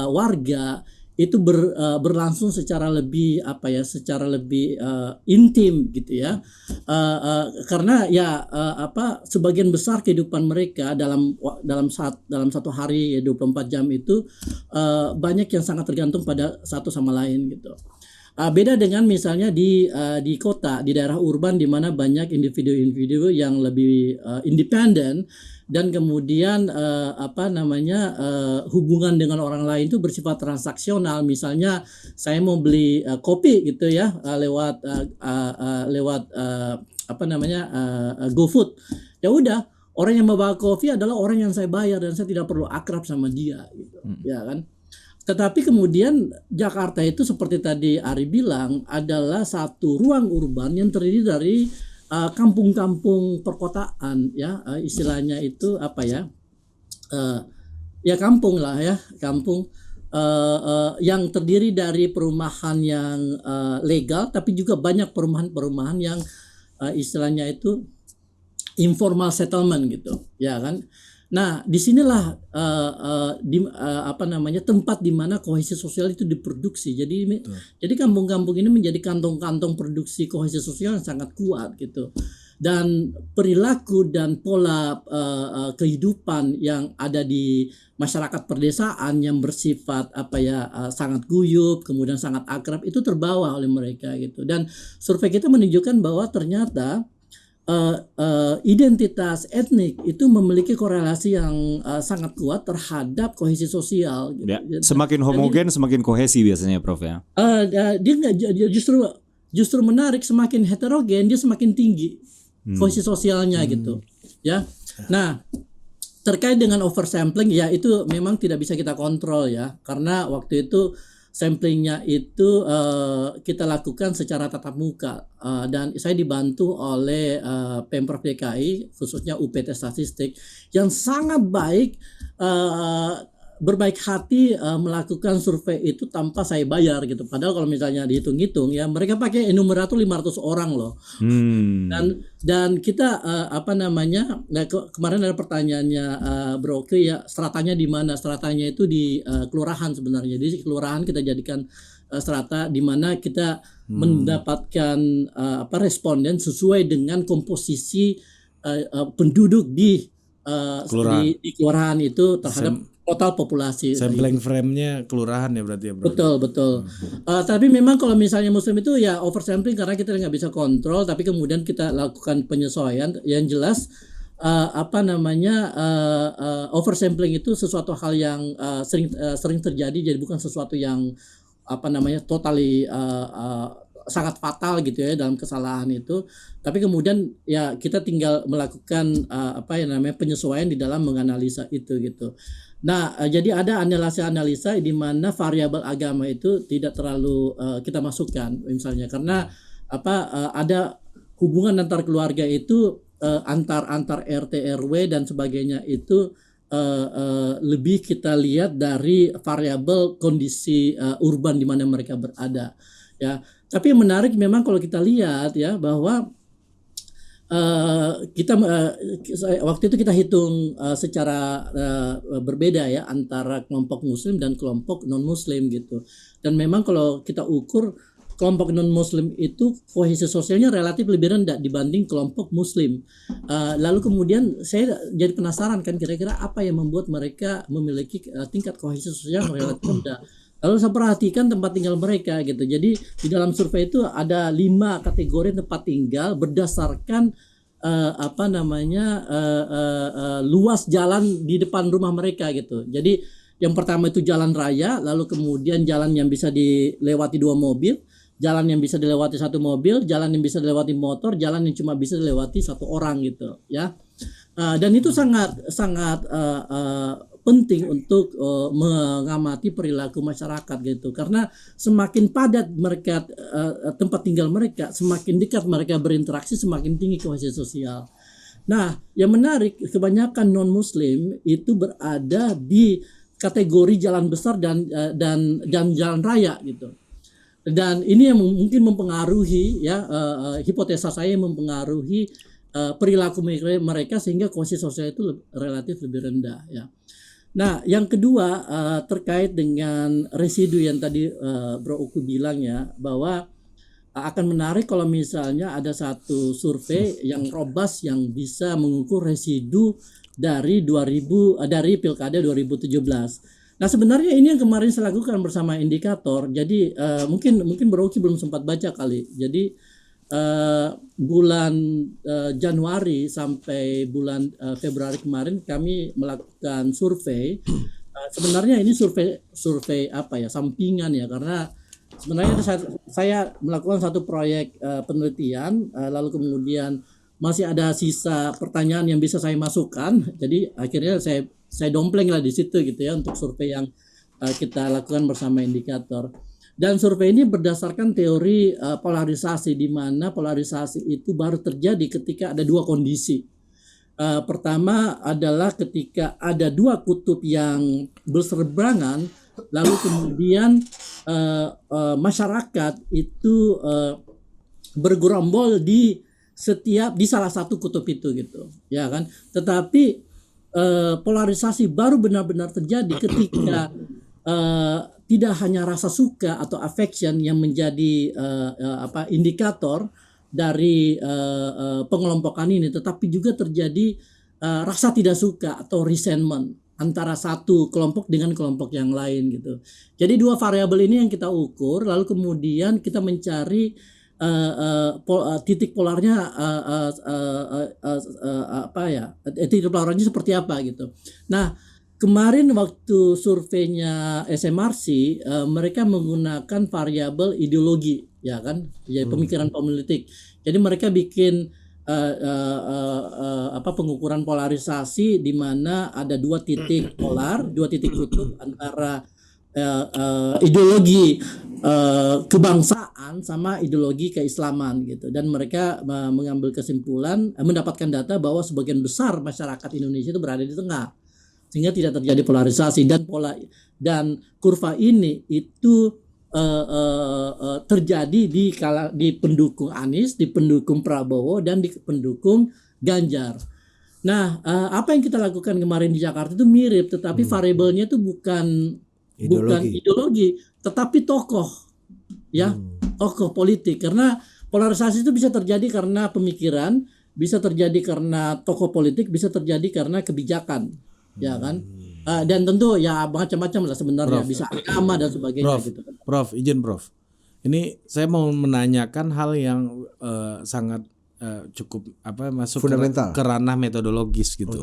warga itu berlangsung secara lebih secara lebih intim gitu ya, karena ya sebagian besar kehidupan mereka dalam satu hari 24 jam itu banyak yang sangat tergantung pada satu sama lain gitu. Beda dengan misalnya di kota, di daerah urban di mana banyak individu-individu yang lebih independen dan kemudian hubungan dengan orang lain itu bersifat transaksional. Misalnya saya mau beli kopi gitu ya lewat GoFood. Ya udah, orang yang membawa kopi adalah orang yang saya bayar dan saya tidak perlu akrab sama dia gitu. Ya kan? Tetapi kemudian Jakarta itu seperti tadi Ari bilang adalah satu ruang urban yang terdiri dari kampung-kampung perkotaan ya, istilahnya itu kampung lah ya, kampung yang terdiri dari perumahan yang legal tapi juga banyak perumahan-perumahan yang istilahnya itu informal settlement gitu ya kan. Nah, disinilah tempat di mana kohesi sosial itu diproduksi. Jadi kampung-kampung ini menjadi kantong-kantong produksi kohesi sosial yang sangat kuat gitu. Dan perilaku dan pola kehidupan yang ada di masyarakat perdesaan yang bersifat sangat guyup, kemudian sangat akrab itu terbawa oleh mereka gitu. Dan survei kita menunjukkan bahwa ternyata identitas etnik itu memiliki korelasi yang sangat kuat terhadap kohesi sosial. Gitu. Ya, semakin homogen, semakin kohesi biasanya, Prof ya. Dia nggak justru menarik, semakin heterogen dia semakin tinggi kohesi sosialnya gitu. Ya, nah terkait dengan oversampling ya itu memang tidak bisa kita kontrol ya, karena waktu itu samplingnya itu kita lakukan secara tatap muka dan saya dibantu oleh Pemprov DKI khususnya UPT Statistik yang sangat baik berbaik hati melakukan survei itu tanpa saya bayar gitu. Padahal kalau misalnya dihitung-hitung ya mereka pakai enumerator 500 orang loh. Dan kita kemarin ada pertanyaannya Bro Kri ya, stratanya di mana? Stratanya itu di kelurahan sebenarnya. Jadi kelurahan kita jadikan strata di mana kita mendapatkan responden sesuai dengan komposisi penduduk di kelurahan itu terhadap total populasi. Sampling frame-nya kelurahan ya berarti ya bro. Betul. Tapi memang kalau misalnya Muslim itu ya oversampling karena kita nggak bisa kontrol, tapi kemudian kita lakukan penyesuaian. Yang jelas oversampling itu sesuatu hal yang sering terjadi, jadi bukan sesuatu yang totally sangat fatal gitu ya dalam kesalahan itu. Tapi kemudian ya kita tinggal melakukan penyesuaian di dalam menganalisa itu gitu. Nah, jadi ada analisa di mana variabel agama itu tidak terlalu kita masukkan misalnya karena ada hubungan antar keluarga itu antar RT RW dan sebagainya itu lebih kita lihat dari variabel kondisi urban di mana mereka berada ya. Tapi yang menarik memang kalau kita lihat ya bahwa waktu itu kita hitung secara berbeda ya antara kelompok Muslim dan kelompok non Muslim gitu. Dan memang kalau kita ukur kelompok non Muslim itu kohesi sosialnya relatif lebih rendah dibanding kelompok Muslim. Lalu kemudian saya jadi penasaran kan kira-kira apa yang membuat mereka memiliki tingkat kohesi sosial relatif rendah. Lalu saya perhatikan tempat tinggal mereka gitu. Jadi di dalam survei itu ada 5 kategori tempat tinggal berdasarkan luas jalan di depan rumah mereka gitu. Jadi yang pertama itu jalan raya, lalu kemudian jalan yang bisa dilewati 2 mobil, jalan yang bisa dilewati 1 mobil, jalan yang bisa dilewati motor, jalan yang cuma bisa dilewati 1 orang gitu ya. Dan itu sangat penting untuk mengamati perilaku masyarakat gitu karena semakin padat mereka tempat tinggal mereka, semakin dekat mereka berinteraksi, semakin tinggi kohesi sosial. Nah, yang menarik kebanyakan non Muslim itu berada di kategori jalan besar dan jalan raya gitu. Dan ini yang mungkin mempengaruhi ya hipotesa saya mempengaruhi perilaku mereka sehingga kohesi sosial itu relatif lebih rendah ya. Nah, yang kedua terkait dengan residu yang tadi Bro Uku bilang ya bahwa akan menarik kalau misalnya ada satu survei yang robust yang bisa mengukur residu dari Pilkada 2017. Nah, sebenarnya ini yang kemarin saya lakukan bersama indikator. Jadi mungkin Bro Uki belum sempat baca kali. Jadi bulan Januari sampai bulan Februari kemarin kami melakukan survei. Sebenarnya ini survei sampingan ya karena sebenarnya saya melakukan satu proyek penelitian lalu kemudian masih ada sisa pertanyaan yang bisa saya masukkan. Jadi akhirnya saya dompleng lah di situ gitu ya untuk survei yang kita lakukan bersama indikator. Dan survei ini berdasarkan teori polarisasi di mana polarisasi itu baru terjadi ketika ada 2 kondisi. Pertama adalah ketika ada 2 kutub yang berseberangan, lalu kemudian masyarakat itu bergerombol di salah satu kutub itu gitu, ya kan? Tetapi polarisasi baru benar-benar terjadi ketika tidak hanya rasa suka atau affection yang menjadi indikator dari pengelompokan ini, tetapi juga terjadi rasa tidak suka atau resentment antara satu kelompok dengan kelompok yang lain gitu. Jadi 2 variabel ini yang kita ukur, lalu kemudian kita mencari titik polarnya titik polarnya seperti apa gitu. Nah, kemarin waktu surveinya SMRC mereka menggunakan variabel ideologi ya kan, ya pemikiran politik. Jadi mereka bikin pengukuran polarisasi di mana ada 2 titik polar, 2 titik kutub antara ideologi kebangsaan sama ideologi keislaman gitu. Dan mereka mengambil kesimpulan, mendapatkan data bahwa sebagian besar masyarakat Indonesia itu berada di tengah, sehingga tidak terjadi polarisasi dan kurva ini itu terjadi di pendukung Anies, di pendukung Prabowo dan di pendukung Ganjar. Nah, apa yang kita lakukan kemarin di Jakarta itu mirip, tetapi variabelnya itu bukan ideologi, tetapi tokoh, ya, tokoh politik. Karena polarisasi itu bisa terjadi karena pemikiran, bisa terjadi karena tokoh politik, bisa terjadi karena kebijakan, ya kan. Dan tentu ya macam-macam lah sebenarnya, bisa agama dan sebagainya gitu. Prof, izin Prof. Ini saya mau menanyakan hal yang sangat cukup masuk fundamental ke ranah metodologis gitu.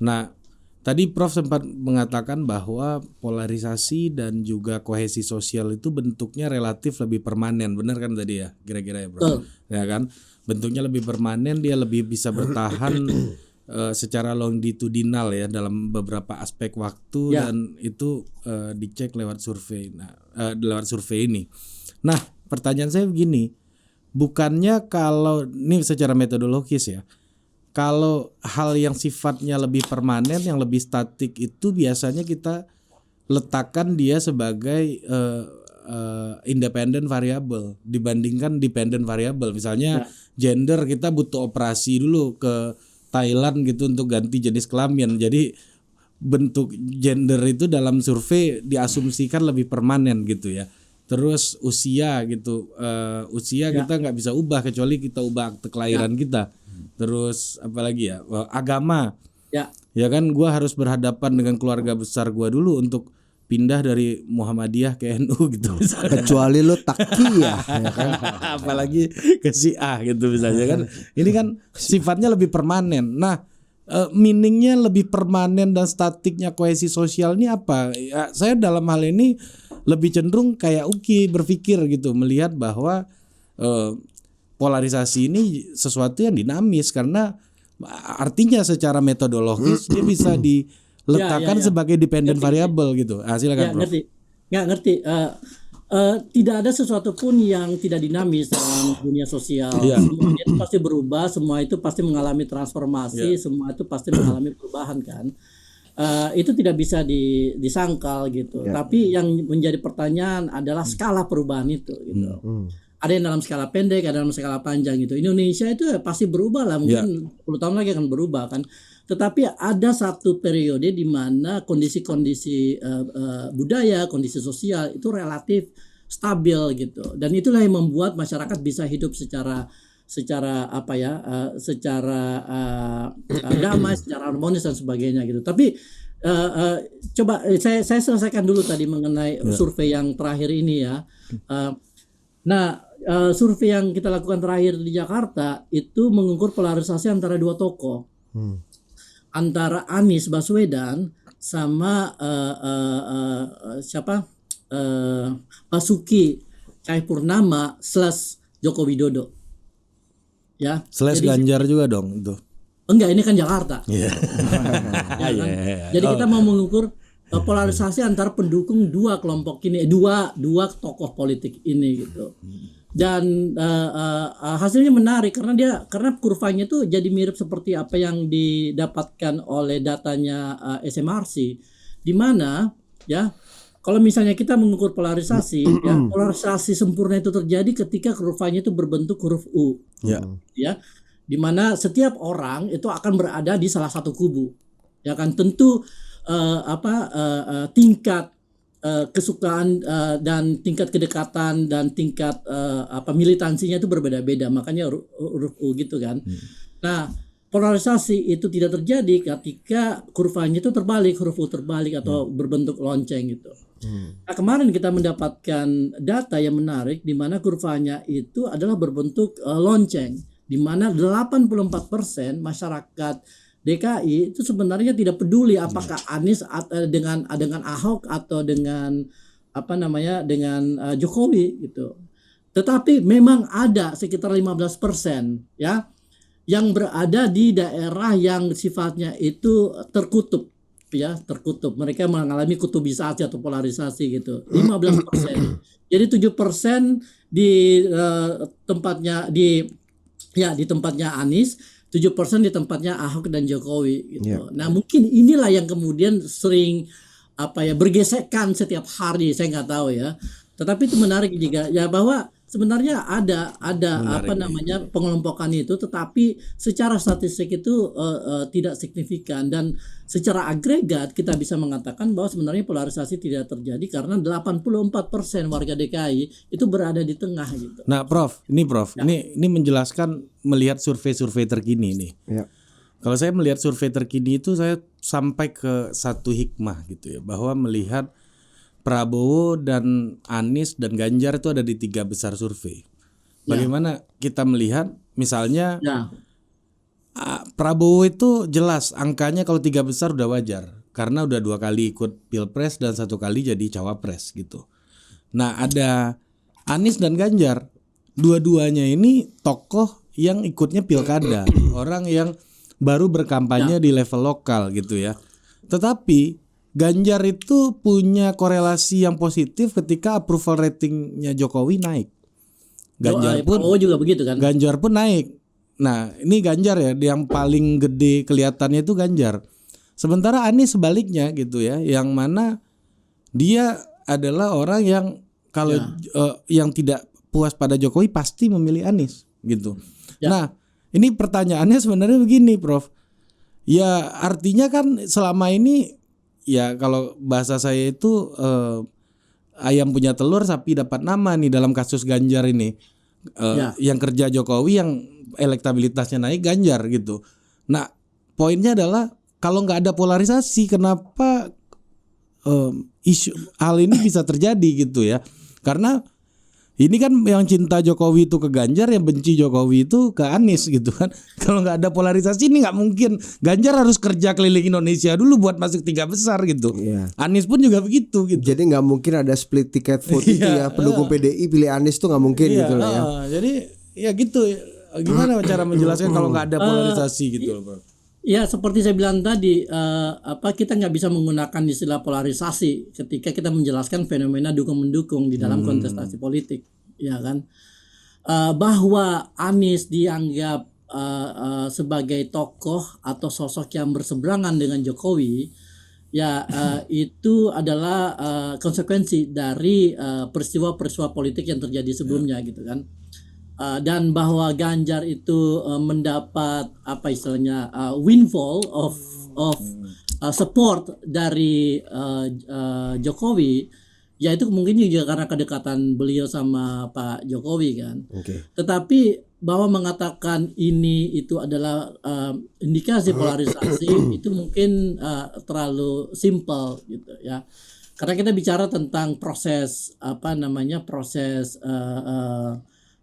Nah, tadi Prof sempat mengatakan bahwa polarisasi dan juga kohesi sosial itu bentuknya relatif lebih permanen, benar kan tadi ya? Kira-kira ya, Prof. Ya kan? Bentuknya lebih permanen, dia lebih bisa bertahan secara longitudinal ya dalam beberapa aspek waktu dan itu dicek lewat survei. Nah, lewat survei ini. Nah, pertanyaan saya begini, bukannya kalau ini secara metodologis ya, kalau hal yang sifatnya lebih permanen, yang lebih statik itu biasanya kita letakkan dia sebagai independent variable dibandingkan dependent variable. Misalnya gender, kita butuh operasi dulu ke Thailand gitu untuk ganti jenis kelamin. Jadi bentuk gender itu dalam survei diasumsikan lebih permanen gitu ya. Terus usia gitu, usia kita nggak bisa ubah kecuali kita ubah akte kelahiran kita. Terus apalagi ya, agama. Ya kan, gua harus berhadapan dengan keluarga besar gua dulu untuk pindah dari Muhammadiyah ke NU gitu misalnya. Kecuali lu taki ya kan? Apalagi ke Syiah gitu misalnya kan. Ini kan sifatnya lebih permanen. Nah, meaningnya lebih permanen dan statiknya kohesi sosial ini apa? Ya, saya dalam hal ini lebih cenderung kayak Uki berpikir gitu, melihat bahwa polarisasi ini sesuatu yang dinamis karena artinya secara metodologis dia bisa diletakkan sebagai dependent variable gitu. Silakan Prof. Ngerti. Tidak ada sesuatu pun yang tidak dinamis dalam dunia sosial. Semuanya itu pasti berubah, semua itu pasti mengalami transformasi, semua itu pasti mengalami perubahan kan. Itu tidak bisa disangkal gitu. Tapi yang menjadi pertanyaan adalah skala perubahan itu gitu. Ada yang dalam skala pendek, ada dalam skala panjang gitu. Indonesia itu pasti berubah lah, mungkin 10 tahun lagi akan berubah kan. Tetapi ada satu periode di mana kondisi-kondisi budaya, kondisi sosial itu relatif stabil gitu. Dan itulah yang membuat masyarakat bisa hidup secara damai, secara harmonis dan sebagainya gitu. Tapi coba saya selesaikan dulu tadi mengenai survei yang terakhir ini ya. Survei yang kita lakukan terakhir di Jakarta itu mengukur polarisasi antara dua tokoh. Antara Anies Baswedan sama Basuki Cahayapurnama / Joko Widodo. Ya. Jadi, Ganjar juga dong itu. Enggak, ini kan Jakarta. Jadi kita mau mengukur polarisasi antar pendukung dua kelompok ini, dua tokoh politik ini gitu. Dan hasilnya menarik karena kurvanya itu jadi mirip seperti apa yang didapatkan oleh datanya SMRC, di mana ya kalau misalnya kita mengukur polarisasi ya, polarisasi sempurna itu terjadi ketika kurvanya itu berbentuk huruf U. Ya. Di mana setiap orang itu akan berada di salah satu kubu. Ya kan, tentu tingkat kesukaan dan tingkat kedekatan dan tingkat militansinya itu berbeda-beda, makanya huruf U gitu kan. Nah, polarisasi itu tidak terjadi ketika kurvanya itu terbalik, huruf U terbalik atau berbentuk lonceng gitu. Nah, kemarin kita mendapatkan data yang menarik di mana kurvanya itu adalah berbentuk lonceng, di mana 84% masyarakat DKI itu sebenarnya tidak peduli apakah Anies dengan Ahok atau dengan Jokowi gitu. Tetapi memang ada sekitar 15% ya yang berada di daerah yang sifatnya itu terkutup. Mereka mengalami kutubisasi atau polarisasi gitu. 15%. Jadi 7% di tempatnya Anies, 7% di tempatnya Ahok dan Jokowi gitu. Nah, mungkin inilah yang kemudian sering bergesekan setiap hari, saya nggak tahu ya. Tetapi itu menarik juga ya, bahwa sebenarnya ada pengelompokan itu, tetapi secara statistik itu tidak signifikan, dan secara agregat kita bisa mengatakan bahwa sebenarnya polarisasi tidak terjadi karena 84% warga DKI itu berada di tengah gitu. Nah, Prof, ini menjelaskan melihat survei-survei terkini nih. Kalau saya melihat survei terkini itu, saya sampai ke satu hikmah gitu ya, bahwa melihat Prabowo dan Anies dan Ganjar itu ada di 3 besar survei. Bagaimana kita melihat misalnya Prabowo itu jelas angkanya kalau 3 besar udah wajar karena udah 2 kali ikut Pilpres dan 1 kali jadi cawapres gitu. Nah, ada Anies dan Ganjar, dua-duanya ini tokoh yang ikutnya pilkada, orang yang baru berkampanye di level lokal gitu ya. Tetapi Ganjar itu punya korelasi yang positif ketika approval ratingnya Jokowi naik. Ganjar pun juga begitu kan. Ganjar pun naik. Nah, ini Ganjar ya, yang paling gede kelihatannya itu Ganjar. Sementara Anies sebaliknya gitu ya, yang mana dia adalah orang yang kalau yang tidak puas pada Jokowi pasti memilih Anies gitu. Nah, ini pertanyaannya sebenarnya begini, Prof. Ya artinya kan selama ini ya kalau bahasa saya itu ayam punya telur, sapi dapat nama nih dalam kasus Ganjar ini. Yang kerja Jokowi, yang elektabilitasnya naik Ganjar gitu. Nah, poinnya adalah kalau nggak ada polarisasi, kenapa hal ini bisa terjadi gitu ya? Karena ini kan yang cinta Jokowi itu ke Ganjar, yang benci Jokowi itu ke Anies gitu kan. Kalau nggak ada polarisasi ini nggak mungkin. Ganjar harus kerja keliling Indonesia dulu buat masuk 3 besar gitu. Anies pun juga begitu gitu. Jadi nggak mungkin ada split ticket vote itu ya. Pendukung PDI pilih Anies tuh nggak mungkin gitu lah ya. Jadi ya gitu. Gimana cara menjelaskan kalau nggak ada polarisasi gitu loh, Bro? Ya seperti saya bilang tadi, kita nggak bisa menggunakan istilah polarisasi ketika kita menjelaskan fenomena dukung-mendukung di dalam kontestasi politik, ya kan? Bahwa Anies dianggap sebagai tokoh atau sosok yang berseberangan dengan Jokowi, ya itu adalah konsekuensi dari peristiwa-peristiwa politik yang terjadi sebelumnya, gitu kan? Dan bahwa Ganjar itu mendapat apa istilahnya windfall of support dari Jokowi, ya itu mungkin juga karena kedekatan beliau sama Pak Jokowi kan. Tetapi bahwa mengatakan ini itu adalah indikasi polarisasi itu mungkin terlalu simple gitu ya. Karena kita bicara tentang proses proses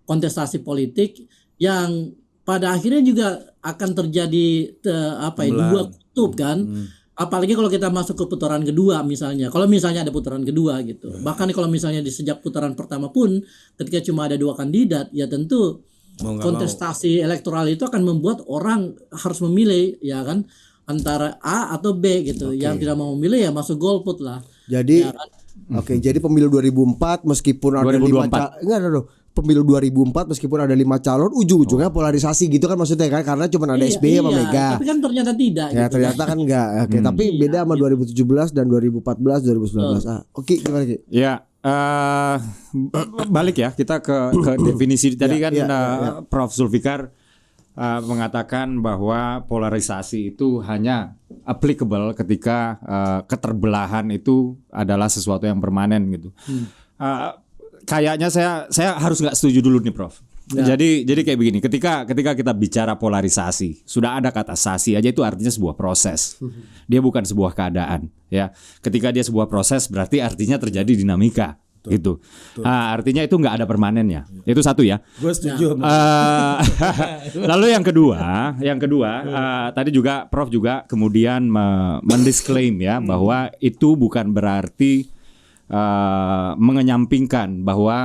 kontestasi politik yang pada akhirnya juga akan terjadi dua kutub kan. Apalagi kalau kita masuk ke putaran kedua misalnya. Kalau misalnya ada putaran kedua gitu. Bahkan kalau misalnya di sejak putaran pertama pun ketika cuma ada 2 kandidat, ya tentu kontestasi elektoral itu akan membuat orang harus memilih ya kan antara A atau B gitu. Yang tidak mau memilih ya masuk golput lah. Jadi ya kan? Jadi pemilu 2004 meskipun ada 5 pemilu 2004 meskipun ada 5 calon, ujung-ujungnya polarisasi gitu kan maksudnya kan, karena cuma ada SBY sama Mega. Tapi kan ternyata tidak. Ya gitu ternyata kan enggak. Tapi beda sama 2017 dan 2014, 2019. Oke, gimana Ki? Ya, balik ya kita ke definisi tadi kan. Prof Zulfikar mengatakan bahwa polarisasi itu hanya applicable ketika keterbelahan itu adalah sesuatu yang permanen gitu. Kayaknya saya harus nggak setuju dulu nih, Prof. Jadi kayak begini, ketika kita bicara polarisasi, sudah ada kata sasi aja itu artinya sebuah proses. Dia bukan sebuah keadaan, ya. Ketika dia sebuah proses berarti artinya terjadi dinamika. Gitu. Artinya itu nggak ada permanennya. Itu satu ya. Gue setuju. Lalu yang kedua, tadi juga Prof juga kemudian mendisclaim ya bahwa itu bukan berarti mengenyampingkan bahwa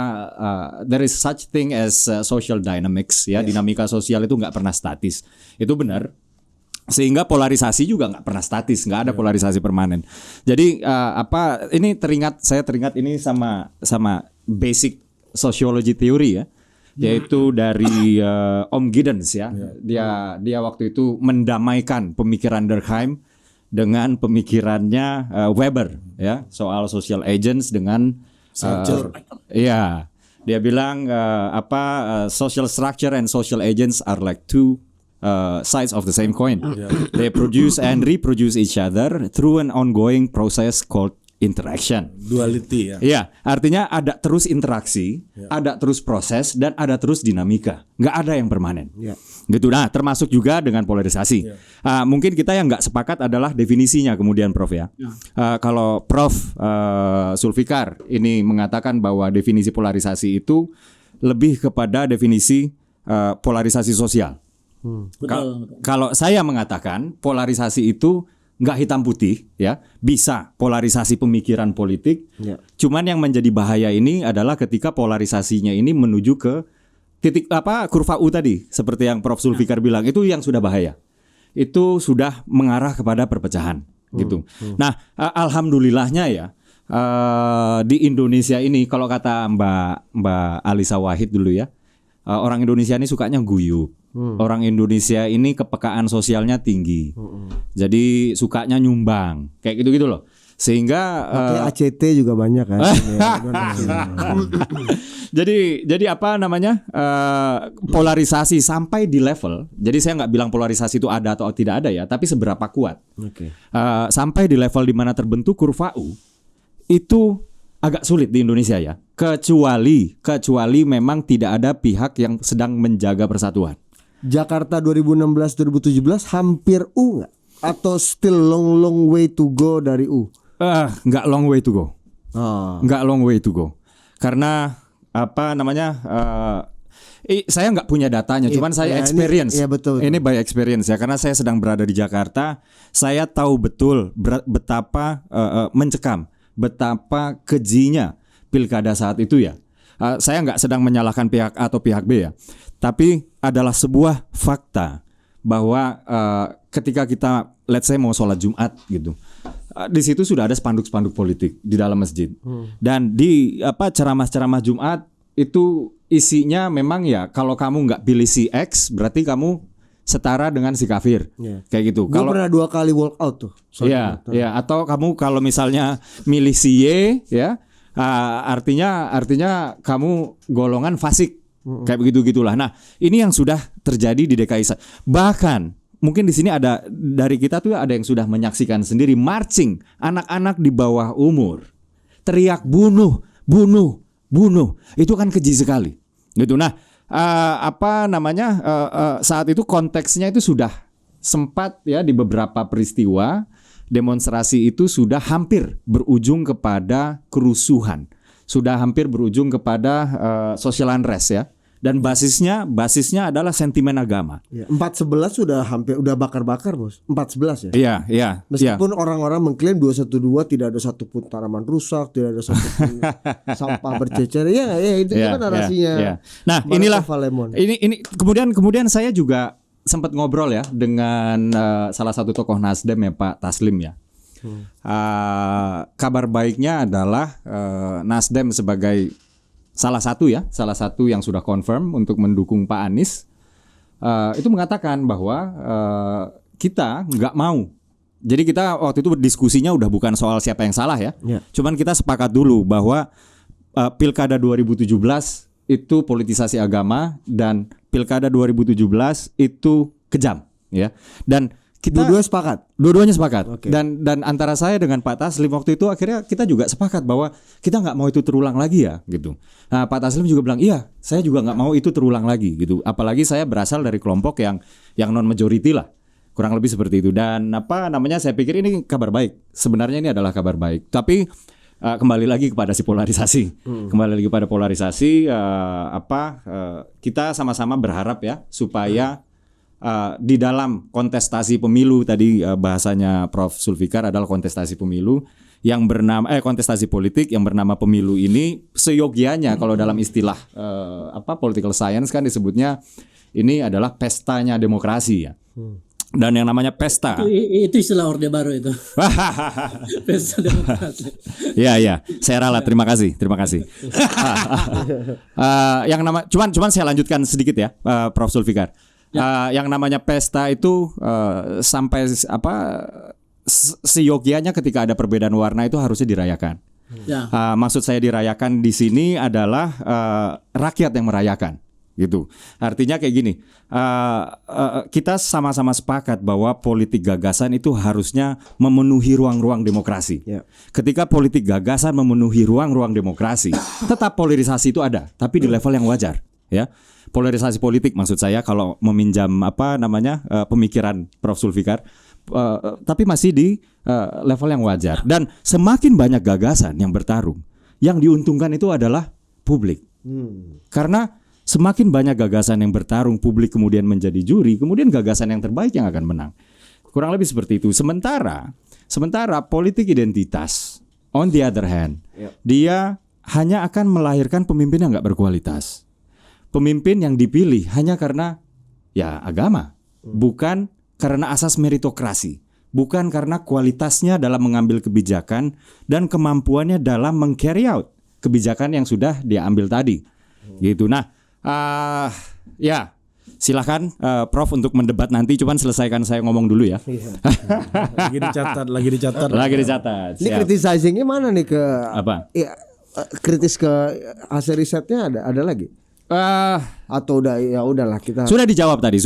there is such thing as social dynamics ya. Dinamika sosial itu nggak pernah statis. Itu benar. Sehingga polarisasi juga nggak pernah statis, nggak ada polarisasi permanen. Jadi ini saya teringat ini sama basic sociology theory ya, yaitu dari Om Giddens ya. Dia waktu itu mendamaikan pemikiran Durkheim dengan pemikirannya Weber ya, soal social agents dengan dia bilang social structure and social agents are like two sides of the same coin. They produce and reproduce each other through an ongoing process called interaction. Duality ya. Iya, artinya ada terus interaksi, ada terus proses, dan ada terus dinamika. Nggak ada yang permanen. Ya. Gitu. Nah, termasuk juga dengan polarisasi. Mungkin kita yang nggak sepakat adalah definisinya kemudian, Prof ya. Kalau Prof Zulfikar ini mengatakan bahwa definisi polarisasi itu lebih kepada definisi polarisasi sosial. Betul. Kalau saya mengatakan polarisasi itu nggak hitam putih ya, bisa polarisasi pemikiran politik. Ya. Cuman yang menjadi bahaya ini adalah ketika polarisasinya ini menuju ke titik kurva U tadi, seperti yang Prof Zulfikar bilang, itu yang sudah bahaya. Itu sudah mengarah kepada perpecahan gitu. Nah, alhamdulillahnya ya di Indonesia ini, kalau kata Mbak Alisa Wahid dulu ya, orang Indonesia ini sukanya guyup. Orang Indonesia ini kepekaan sosialnya tinggi. Jadi sukanya nyumbang. Kayak gitu-gitu loh. Sehingga ACT juga banyak kan. Jadi apa namanya? Polarisasi sampai di level. Jadi saya nggak bilang polarisasi itu ada atau tidak ada ya, tapi seberapa kuat. Sampai di level di mana terbentuk kurva U itu agak sulit di Indonesia ya. Kecuali memang tidak ada pihak yang sedang menjaga persatuan. Jakarta 2016-2017 hampir U nggak? Atau still long way to go dari U? Nggak long way to go. Nggak long way to go. Karena apa namanya? Saya nggak punya datanya, cuman saya experience. Betul. Ini by experience ya, karena saya sedang berada di Jakarta. Saya tahu betul betapa mencekam, betapa kejinya pilkada saat itu ya. Saya nggak sedang menyalahkan pihak A atau pihak B ya, tapi adalah sebuah fakta bahwa ketika kita let's say mau sholat Jumat gitu, di situ sudah ada spanduk-spanduk politik di dalam masjid. Dan di ceramah-ceramah Jumat itu isinya memang ya, kalau kamu nggak pilih si X berarti kamu setara dengan si kafir. Kayak gitu. Gue pernah 2 kali walk out tuh. Iya, atau kamu kalau misalnya milih si Y ya, artinya kamu golongan fasik. Kayak begitu-gitulah. Nah, ini yang sudah terjadi di DKI. Bahkan mungkin di sini ada dari kita tuh ada yang sudah menyaksikan sendiri marching anak-anak di bawah umur teriak bunuh. Itu kan keji sekali. Gitu. Nah, saat itu konteksnya itu sudah sempat ya, di beberapa peristiwa demonstrasi itu sudah hampir berujung kepada kerusuhan. Sudah hampir berujung kepada social unrest ya. Dan basisnya adalah sentimen agama. 4.11 sudah hampir bakar-bakar, Bos. 4.11 Iya. ya. Meskipun orang-orang mengklaim 212 tidak ada satupun tanaman rusak, tidak ada satupun sampah bercecer. Ya itu kan narasinya. Nah, inilah ini kemudian saya juga sempat ngobrol ya dengan salah satu tokoh Nasdem ya, Pak Taslim ya. Kabar baiknya adalah Nasdem sebagai salah satu yang sudah confirm untuk mendukung Pak Anies itu mengatakan bahwa kita nggak mau. Jadi kita waktu itu berdiskusinya udah bukan soal siapa yang salah ya. Cuman kita sepakat dulu bahwa Pilkada 2017 itu politisasi agama dan Pilkada 2017 itu kejam ya. Dan dua-duanya sepakat. Dan antara saya dengan Pak Taslim waktu itu akhirnya kita juga sepakat bahwa kita nggak mau itu terulang lagi ya gitu. Nah, Pak Taslim juga bilang iya, saya juga nggak mau itu terulang lagi gitu. Apalagi saya berasal dari kelompok yang non majority lah, kurang lebih seperti itu. Dan saya pikir ini kabar baik. Sebenarnya ini adalah kabar baik. Tapi kembali lagi kepada si polarisasi. Kita sama-sama berharap ya supaya di dalam kontestasi pemilu tadi bahasanya Prof Zulfikar adalah kontestasi pemilu yang bernama kontestasi politik yang bernama pemilu ini seyogianya kalau dalam istilah political science kan disebutnya ini adalah pestanya demokrasi ya. Dan yang namanya pesta itu istilah Orde Baru itu. Pesta demokrasi. Ya, saya ralat. Terima kasih. Yang cuman saya lanjutkan sedikit ya, Prof Zulfikar. Yang namanya pesta itu sampai seyogianya ketika ada perbedaan warna itu harusnya dirayakan. Maksud saya dirayakan di sini adalah rakyat yang merayakan. gitu. Artinya kayak gini, kita sama-sama sepakat bahwa politik gagasan itu harusnya memenuhi ruang-ruang demokrasi. Ketika politik gagasan memenuhi ruang-ruang demokrasi, tetap polarisasi itu ada, tapi di level yang wajar, ya. Polarisasi politik maksud saya kalau meminjam pemikiran Prof Zulfikar, tapi masih di level yang wajar. Dan semakin banyak gagasan yang bertarung, yang diuntungkan itu adalah publik. Karena semakin banyak gagasan yang bertarung, publik kemudian menjadi juri, kemudian gagasan yang terbaik yang akan menang. Kurang lebih seperti itu. Sementara politik identitas, on the other hand, dia hanya akan melahirkan pemimpin yang nggak berkualitas. Pemimpin yang dipilih hanya karena ya agama, bukan karena asas meritokrasi, bukan karena kualitasnya dalam mengambil kebijakan dan kemampuannya dalam meng-carry out kebijakan yang sudah dia ambil tadi. Gitu. Nah, ya silahkan Prof untuk mendebat nanti, cuman selesaikan saya ngomong dulu ya. Lagi dicatat. Ini criticizingnya mana nih ke apa? Ya, kritis ke hasil risetnya ada lagi? Atau udahlah kita sudah dijawab tadi,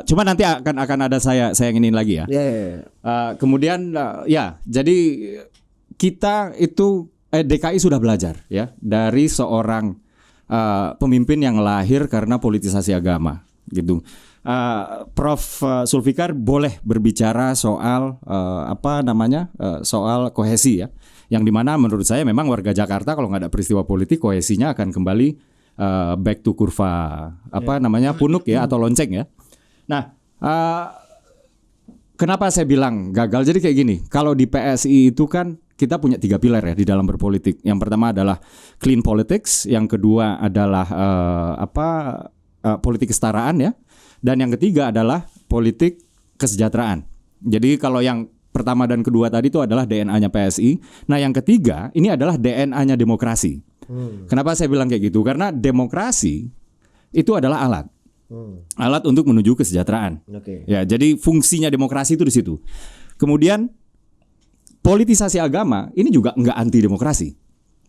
cuma nanti akan ada saya inginin lagi ya. Kemudian jadi kita itu DKI sudah belajar ya dari seorang pemimpin yang lahir karena politisasi agama gitu. Prof Zulfikar boleh berbicara soal soal kohesi ya, yang dimana menurut saya memang warga Jakarta kalau nggak ada peristiwa politik kohesinya akan kembali back to kurva punuk ya atau lonceng ya. Nah, kenapa saya bilang gagal? Jadi kayak gini, kalau di PSI itu kan kita punya 3 pilar ya di dalam berpolitik. Yang pertama adalah clean politics, yang kedua adalah politik kesetaraan ya, dan yang ketiga adalah politik kesejahteraan. Jadi kalau yang pertama dan kedua tadi itu adalah DNA-nya PSI. Nah, yang ketiga ini adalah DNA-nya demokrasi. Kenapa saya bilang kayak gitu? Karena demokrasi itu adalah alat. Alat untuk menuju kesejahteraan. Ya, jadi fungsinya demokrasi itu di situ. Kemudian politisasi agama ini juga enggak anti demokrasi.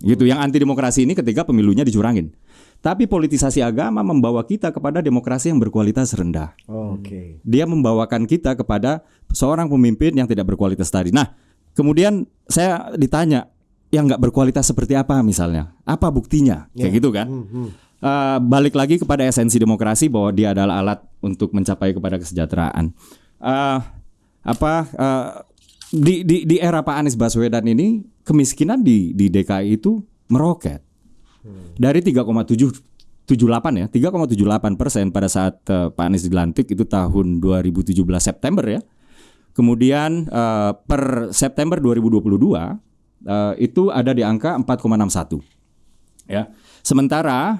Gitu. Yang anti demokrasi ini ketika pemilunya dicurangin. Tapi politisasi agama membawa kita kepada demokrasi yang berkualitas rendah. Dia membawakan kita kepada seorang pemimpin yang tidak berkualitas tadi. Nah, kemudian saya ditanya, yang nggak berkualitas seperti apa misalnya? Apa buktinya? Kayak gitu kan? Balik lagi kepada esensi demokrasi bahwa dia adalah alat untuk mencapai kepada kesejahteraan. Di era Pak Anies Baswedan ini kemiskinan di DKI itu meroket dari 3,78 ya, 3,78% pada saat Pak Anies dilantik itu tahun 2017 September ya. Kemudian per September 2022 itu ada di angka 4,61 ya. Sementara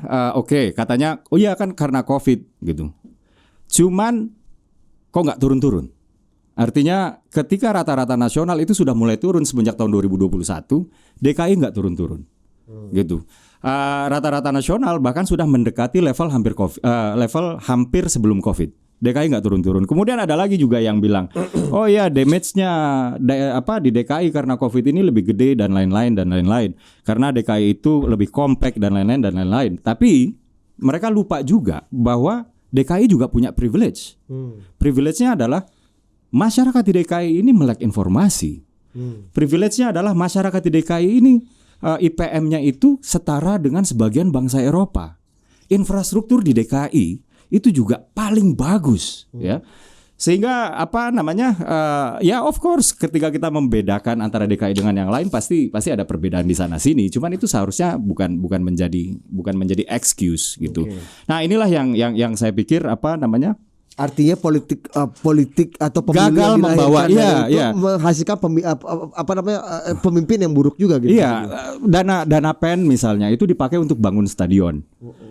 katanya kan karena COVID gitu. Cuman kok nggak turun-turun? Artinya ketika rata-rata nasional itu sudah mulai turun semenjak tahun 2021, DKI nggak turun-turun gitu. Rata-rata nasional bahkan sudah mendekati level hampir sebelum COVID. DKI nggak turun-turun. Kemudian ada lagi juga yang bilang, damage-nya di DKI karena COVID ini lebih gede dan lain-lain. Karena DKI itu lebih compact dan lain-lain. Tapi mereka lupa juga bahwa DKI juga punya privilege. Privilege-nya adalah masyarakat di DKI ini melek informasi. Privilege-nya adalah masyarakat di DKI ini IPM-nya itu setara dengan sebagian bangsa Eropa. Infrastruktur di DKI itu juga paling bagus ya. Sehingga of course ketika kita membedakan antara DKI dengan yang lain pasti ada perbedaan di sana sini. Cuman itu seharusnya bukan menjadi excuse gitu. Nah, inilah yang saya pikir artinya politik atau pemilu gagal yang membawa menghasilkan pemimpin yang buruk juga gitu. Iya, dana PEN misalnya itu dipakai untuk bangun stadion.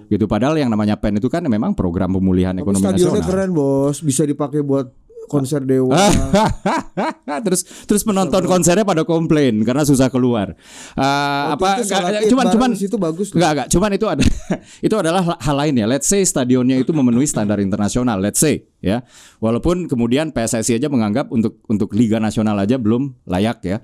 Gitu, padahal yang namanya PEN itu kan memang program pemulihan ekonomi nasional. Stadionnya keren, Bos. Bisa dipakai buat konser Dewa. terus penonton konsernya pada komplain karena susah keluar. Cuman itu bagus. Enggak, cuman itu ada itu adalah hal lain ya. Let's say stadionnya itu memenuhi standar internasional, let's say ya. Walaupun kemudian PSSI aja menganggap untuk Liga Nasional aja belum layak ya.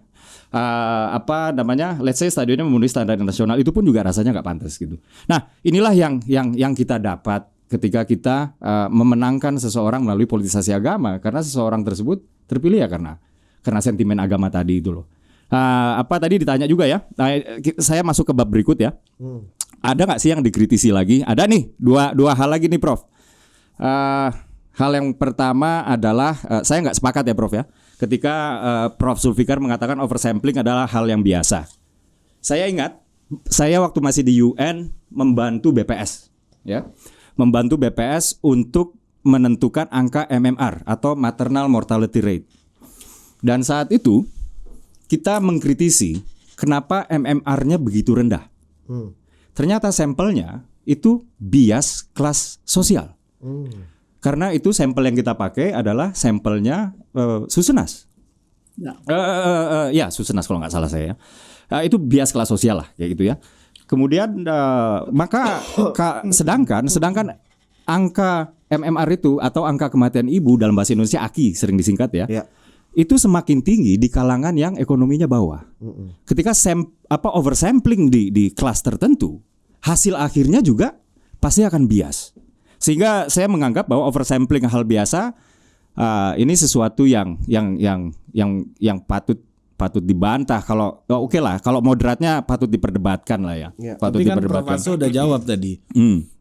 Let's say stadionnya memenuhi standar internasional, itu pun juga rasanya nggak pantas gitu. Nah, inilah yang kita dapat ketika kita memenangkan seseorang melalui politisasi agama, karena seseorang tersebut terpilih ya karena sentimen agama tadi itu loh. Tadi ditanya juga ya. Saya masuk ke bab berikut ya. Ada nggak sih yang dikritisi lagi? Ada nih dua hal lagi nih, Prof. Hal yang pertama adalah saya nggak sepakat ya, Prof ya. Ketika Prof Zulfikar mengatakan oversampling adalah hal yang biasa. Saya ingat, saya waktu masih di UN membantu BPS, ya, membantu BPS untuk menentukan angka MMR atau maternal mortality rate. Dan saat itu kita mengkritisi kenapa MMR-nya begitu rendah. Ternyata sampelnya itu bias kelas sosial. Karena itu sampel yang kita pakai adalah sampelnya Susenas. Ya, Susenas kalau nggak salah saya. Itu bias kelas sosial lah, kayak gitu ya. Kemudian sedangkan angka MMR itu atau angka kematian ibu dalam bahasa Indonesia AKI sering disingkat ya. Itu semakin tinggi di kalangan yang ekonominya bawah. Ketika oversampling di kelas tertentu, hasil akhirnya juga pasti akan bias. Sehingga saya menganggap bahwa oversampling hal biasa, ini sesuatu yang patut dibantah. Kalau oke lah, kalau moderatnya patut diperdebatkan lah ya. Patut Tapi kan diperdebatkan. Prof Aso udah jawab tadi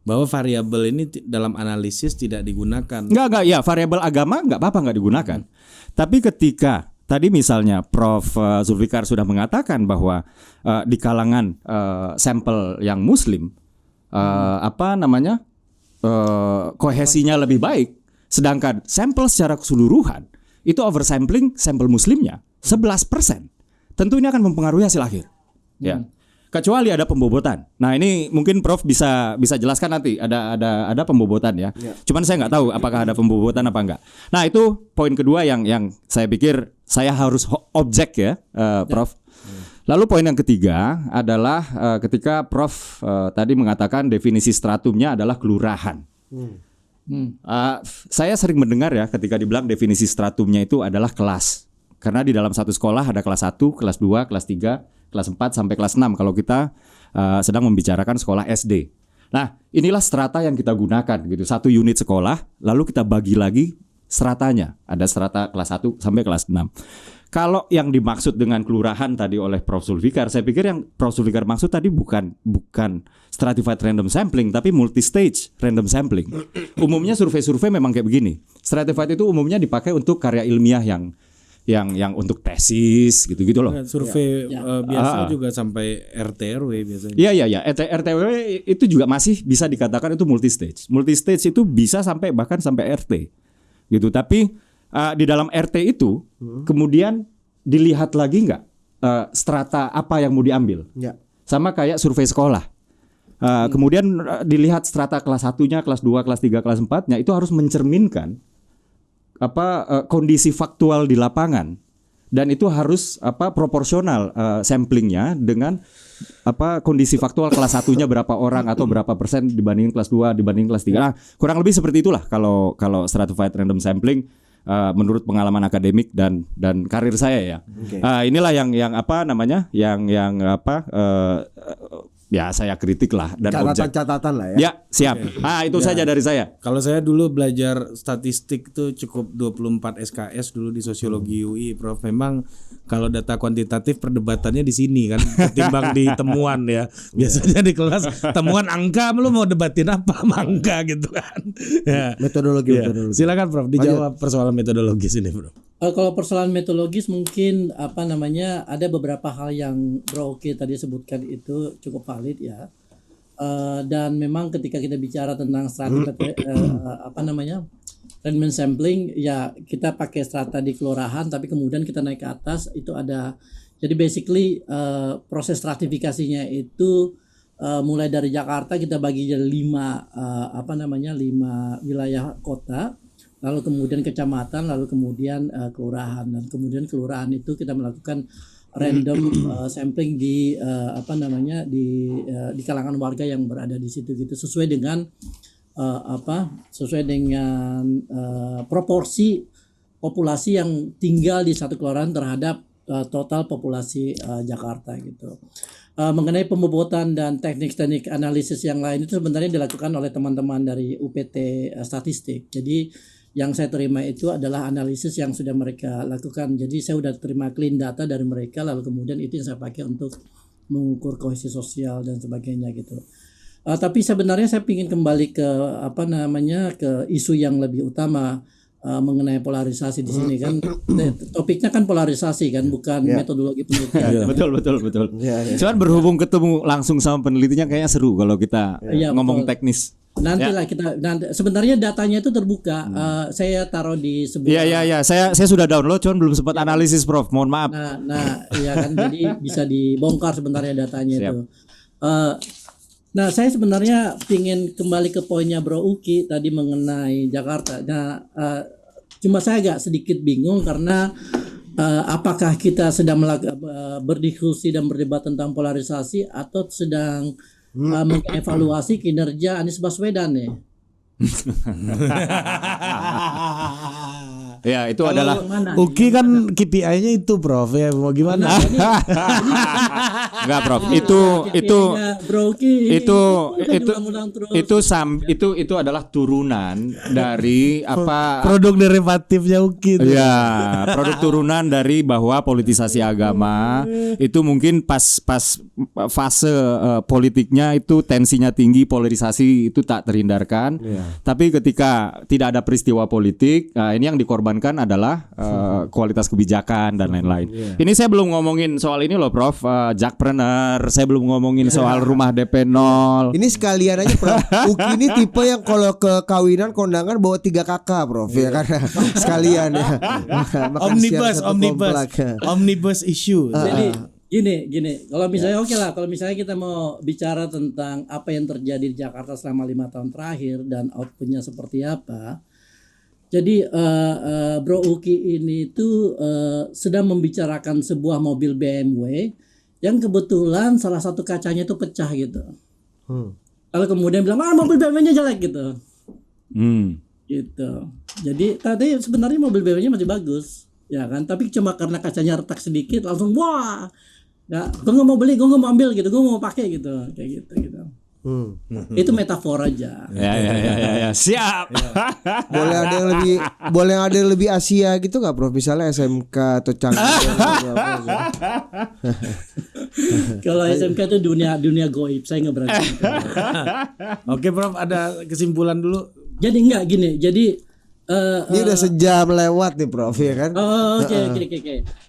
bahwa variabel ini dalam analisis tidak digunakan. Enggak ya, variabel agama nggak apa-apa nggak digunakan. Tapi ketika tadi misalnya Prof Zulfikar sudah mengatakan bahwa di kalangan sampel yang Muslim kohesinya lebih baik, sedangkan sampel secara keseluruhan itu oversampling sampel Muslimnya 11%. Tentu ini akan mempengaruhi hasil akhir. Ya. Kecuali ada pembobotan. Nah, ini mungkin Prof bisa jelaskan nanti ada pembobotan ya. Cuman saya nggak tahu apakah ada pembobotan apa enggak. Nah, itu poin kedua yang saya pikir saya harus objek ya, Prof. Lalu poin yang ketiga adalah ketika Prof tadi mengatakan definisi stratumnya adalah kelurahan. Saya sering mendengar ya ketika dibilang definisi stratumnya itu adalah kelas. Karena di dalam satu sekolah ada kelas 1, kelas 2, kelas 3, kelas 4 sampai kelas 6 kalau kita sedang membicarakan sekolah SD. Nah, inilah strata yang kita gunakan gitu. Satu unit sekolah lalu kita bagi lagi stratanya. Ada strata kelas 1 sampai kelas 6. Kalau yang dimaksud dengan kelurahan tadi oleh Prof Zulfikar, saya pikir yang Prof Zulfikar maksud tadi bukan stratified random sampling, tapi multi-stage random sampling. Umumnya survei-survei memang kayak begini. Stratified itu umumnya dipakai untuk karya ilmiah yang untuk tesis gitu-gitu loh. Survei biasa juga sampai RT/RW biasanya. Iya. RT/RW itu juga masih bisa dikatakan itu multi-stage. Multi-stage itu bisa bahkan sampai RT. Gitu. Tapi di dalam RT itu kemudian dilihat lagi nggak strata apa yang mau diambil, sama kayak survei sekolah. Kemudian dilihat strata kelas 1-nya, kelas 2, kelas 3, kelas 4-nya itu harus mencerminkan kondisi faktual di lapangan, dan itu harus proporsional samplingnya dengan kondisi faktual kelas 1-nya berapa orang atau berapa persen dibanding kelas 2 dibanding kelas 3. Nah, kurang lebih seperti itulah kalau stratified random sampling menurut pengalaman akademik dan karir saya ya. Inilah ya saya kritik lah dan catatan lah ya. Ya, siap. Itu saja dari saya. Kalau saya dulu belajar statistik tuh cukup 24 SKS dulu di sosiologi UI, Prof. Memang kalau data kuantitatif perdebatannya di sini kan ketimbang di temuan ya. Biasanya di kelas temuan angka, lu mau debatin apa sama angka gitu kan. Ya. Metodologi. Silakan Prof, dijawab persoalan metodologis ini, Prof. Kalau persoalan metodologis mungkin ada beberapa hal yang Bro Oki tadi sebutkan itu cukup valid ya. Dan memang ketika kita bicara tentang stratified random sampling ya, kita pakai strata di kelurahan tapi kemudian kita naik ke atas itu ada. Jadi basically proses stratifikasinya itu mulai dari Jakarta kita bagi jadi 5 wilayah kota. lalu kemudian kecamatan, lalu kemudian kelurahan, dan kemudian kelurahan itu kita melakukan random sampling di di kalangan warga yang berada di situ gitu, sesuai dengan proporsi populasi yang tinggal di satu kelurahan terhadap total populasi Jakarta gitu. Mengenai pembobotan dan teknik-teknik analisis yang lain itu sebenarnya dilakukan oleh teman-teman dari UPT Statistik. Jadi yang saya terima itu adalah analisis yang sudah mereka lakukan. Jadi saya sudah terima clean data dari mereka, lalu kemudian itu yang saya pakai untuk mengukur kohesi sosial dan sebagainya gitu. Tapi sebenarnya saya ingin kembali ke ke isu yang lebih utama mengenai polarisasi di sini kan. Topiknya kan polarisasi kan, bukan metodologi penelitian. Betul. Cuman berhubung ketemu langsung sama penelitinya kayaknya seru kalau kita ngomong teknis. Nantilah kita sebenarnya datanya itu terbuka. Saya taruh di sebuah. Iya. Saya sudah download, cuman belum sempat analisis, Prof. Mohon maaf. Nah, ya kan, jadi bisa dibongkar sebenarnya datanya itu. Nah, saya sebenarnya ingin kembali ke poinnya Bro Uki tadi mengenai Jakarta. Nah, cuma saya agak sedikit bingung karena apakah kita sedang berdiskusi dan berdebat tentang polarisasi atau sedang mengevaluasi kinerja Anies Baswedan nih. Ya, itu adalah Uki kan KPI-nya itu, Prof. Ya mau gimana? Enggak, Prof. Itu adalah turunan dari produk derivatifnya Uki itu. Ya, produk turunan dari bahwa politisasi agama itu mungkin pas fase politiknya itu tensinya tinggi, polarisasi itu tak terhindarkan. Tapi ketika tidak ada peristiwa politik, ini yang dikorbankan adalah kualitas kebijakan dan lain-lain. Ini saya belum ngomongin soal ini loh, Prof. Jackpreneur. Saya belum ngomongin soal rumah DP 0. Ini sekalian aja, Prof. Uki ini tipe yang kalau ke kawinan kondangan bawa 3 kakak, Prof. Ya kan sekalian ya. Omnibus issue. Jadi gini. Kalau misalnya kalau misalnya kita mau bicara tentang apa yang terjadi di Jakarta selama 5 tahun terakhir dan outputnya seperti apa. Jadi Bro Uki ini tuh sedang membicarakan sebuah mobil BMW yang kebetulan salah satu kacanya itu pecah gitu. Lalu kemudian bilang mobil BMW-nya jelek gitu. Gitu. Jadi tadi sebenarnya mobil BMW-nya masih bagus, ya kan? Tapi cuma karena kacanya retak sedikit langsung wah. Ya, gue nggak mau beli, gue nggak mau ambil gitu, gue mau pakai gitu, kayak gitu. Itu metafor aja. Ya. Siap. Boleh ada yang lebih Asia gitu nggak, Prof? Misalnya SMK atau Canggih. Kalau SMK itu dunia goib, saya nggak berani. Oke, Prof, ada kesimpulan dulu. Jadi enggak gini, jadi ini udah sejam lewat nih, Prof, ya kan? Oke.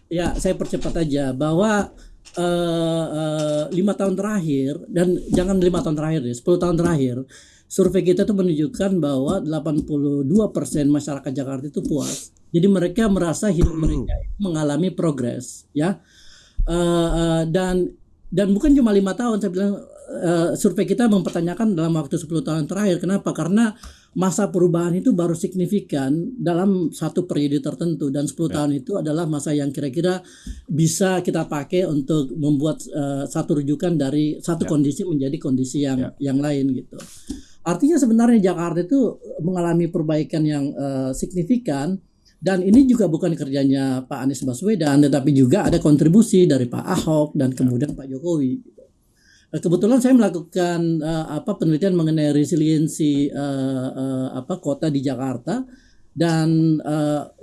Ya, saya percepat aja bahwa 5 tahun terakhir, dan jangan 5 tahun terakhir deh, 10 tahun terakhir, survei kita tuh menunjukkan bahwa 82% masyarakat Jakarta itu puas. Jadi mereka merasa hidup mereka mengalami progres, ya. Dan bukan cuma 5 tahun, saya bilang survei kita mempertanyakan dalam waktu 10 tahun terakhir. Kenapa? Karena masa perubahan itu baru signifikan dalam satu periode tertentu, dan 10 tahun itu adalah masa yang kira-kira bisa kita pakai untuk membuat satu rujukan dari satu kondisi menjadi kondisi yang lain gitu. Artinya sebenarnya Jakarta itu mengalami perbaikan yang signifikan, dan ini juga bukan kerjanya Pak Anies Baswedan, tetapi juga ada kontribusi dari Pak Ahok dan kemudian Pak Jokowi. Kebetulan saya melakukan penelitian mengenai resiliensi kota di Jakarta, dan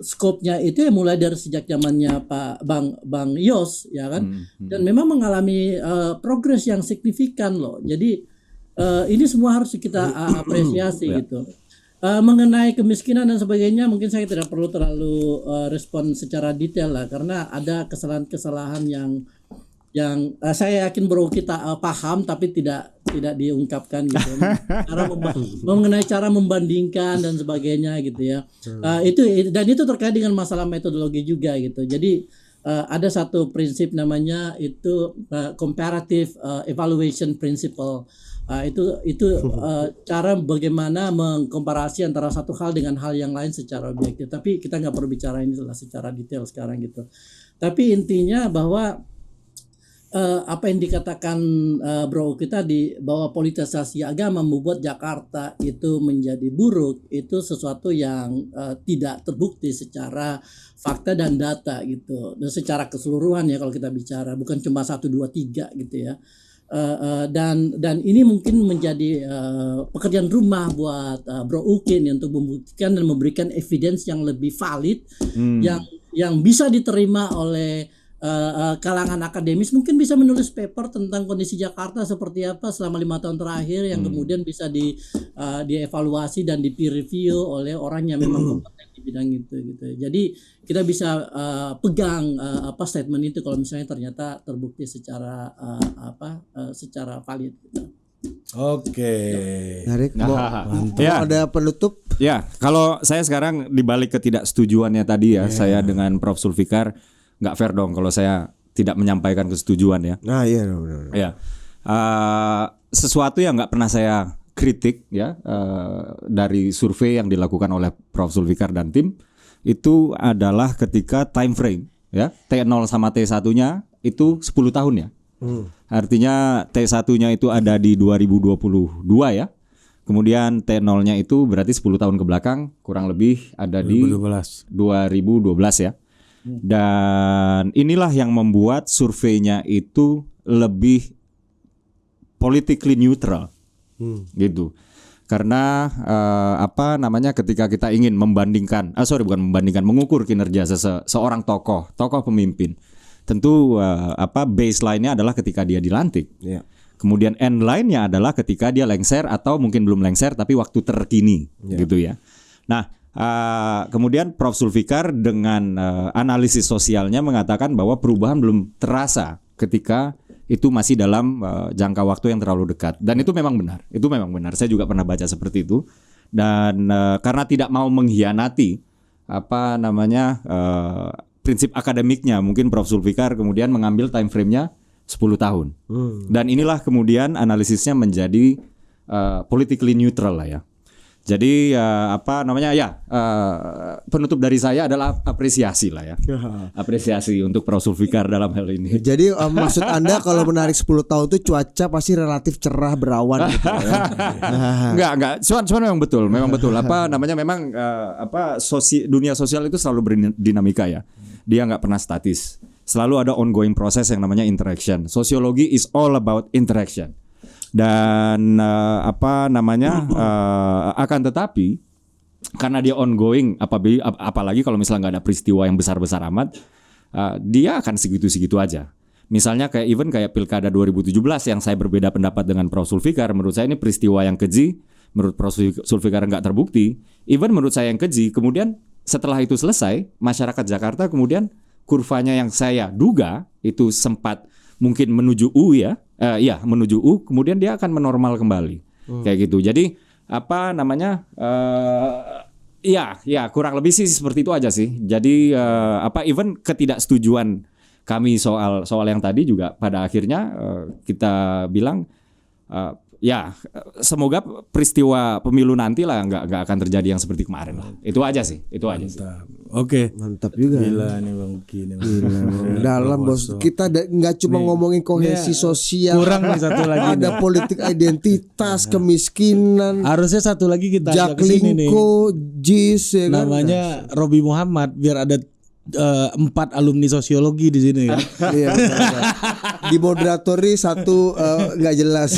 skopnya itu mulai dari sejak zamannya Pak Bang Yos, ya kan, dan memang mengalami progres yang signifikan loh. Jadi ini semua harus kita apresiasi gitu. Mengenai kemiskinan dan sebagainya mungkin saya tidak perlu terlalu respon secara detail lah, karena ada kesalahan-kesalahan yang saya yakin Bro kita paham tapi tidak diungkapkan gitu. Mengenai cara membandingkan dan sebagainya gitu ya. Itu terkait dengan masalah metodologi juga gitu. Jadi ada satu prinsip namanya itu comparative evaluation principle. Cara bagaimana mengkomparasi antara satu hal dengan hal yang lain secara objektif. Tapi kita nggak perlu bicara ini secara detail sekarang gitu. Tapi intinya bahwa apa yang dikatakan Bro Uki tadi, bahwa politisasi agama membuat Jakarta itu menjadi buruk, itu sesuatu yang tidak terbukti secara fakta dan data gitu, dan secara keseluruhan ya kalau kita bicara, bukan cuma 1, 2, 3 gitu ya. Dan ini mungkin menjadi pekerjaan rumah buat Bro Uki nih, untuk membuktikan dan memberikan evidence yang lebih valid, yang bisa diterima oleh kalangan akademis. Mungkin bisa menulis paper tentang kondisi Jakarta seperti apa selama 5 tahun terakhir, yang kemudian bisa dievaluasi dan di peer review oleh orang yang memang kompeten di bidang itu gitu. Jadi kita bisa pegang statement itu kalau misalnya ternyata terbukti secara secara valid gitu. Oke. Menarik. Ya. Ada penutup? Ya, kalau saya sekarang dibalik ketidaksetujuannya tadi ya, saya dengan Prof Zulfikar, nggak fair dong kalau saya tidak menyampaikan kesetujuan ya. Nah iya benar. Ya, sesuatu yang nggak pernah saya kritik ya, dari survei yang dilakukan oleh Prof Zulfikar dan tim, itu adalah ketika time frame ya, T0 sama T1-nya itu 10 tahun ya. Artinya T1-nya itu ada di 2022 ya. Kemudian T0-nya itu berarti 10 tahun ke belakang, kurang lebih ada 2012 ya. Dan inilah yang membuat surveinya itu lebih politically neutral, gitu. Karena ketika kita ingin mengukur kinerja seorang tokoh pemimpin, tentu baseline-nya adalah ketika dia dilantik. Yeah. Kemudian end line-nya adalah ketika dia lengser atau mungkin belum lengser tapi waktu terkini, gitu ya. Nah, kemudian Prof Zulfikar dengan analisis sosialnya mengatakan bahwa perubahan belum terasa ketika itu masih dalam jangka waktu yang terlalu dekat, dan itu memang benar. Saya juga pernah baca seperti itu, dan karena tidak mau mengkhianati prinsip akademiknya, mungkin Prof Zulfikar kemudian mengambil time frame-nya 10 tahun. Dan inilah kemudian analisisnya menjadi politically neutral lah ya. Jadi penutup dari saya adalah apresiasi lah ya. Apresiasi untuk Prof Zulfikar dalam hal ini. Jadi maksud Anda kalau menarik 10 tahun itu cuaca pasti relatif cerah berawan gitu ya. Enggak. Cuman memang betul. Dunia sosial itu selalu berdinamika ya. Dia enggak pernah statis. Selalu ada ongoing proses yang namanya interaction. Sosiologi is all about interaction. Dan akan tetapi karena dia ongoing, apalagi kalau misalnya nggak ada peristiwa yang besar-besar amat, dia akan segitu-segitu aja. Misalnya kayak Pilkada 2017 yang saya berbeda pendapat dengan Prof Zulfikar, menurut saya ini peristiwa yang keji, menurut Prof Zulfikar nggak terbukti. Even menurut saya yang keji, kemudian setelah itu selesai, masyarakat Jakarta kemudian kurvanya yang saya duga itu sempat mungkin menuju U menuju U, kemudian dia akan menormal kembali, kayak gitu. Jadi kurang lebih sih seperti itu aja sih. Jadi even ketidaksetujuan kami soal yang tadi juga pada akhirnya kita bilang semoga peristiwa pemilu nanti lah nggak akan terjadi yang seperti kemarin lah. Itu aja sih. Oke. Mantap juga. Gila nih Bang Uki. Dalam bos, kita nggak cuma ngomongin kohesi sosial. Kurang nih satu lagi. Ada politik identitas, kemiskinan. Harusnya satu lagi kita ajak kesini nih. JIS ya kan. Namanya Robi Muhammad, biar ada 4 alumni sosiologi di sini kan. Iya. Dimoderatori satu nggak jelas.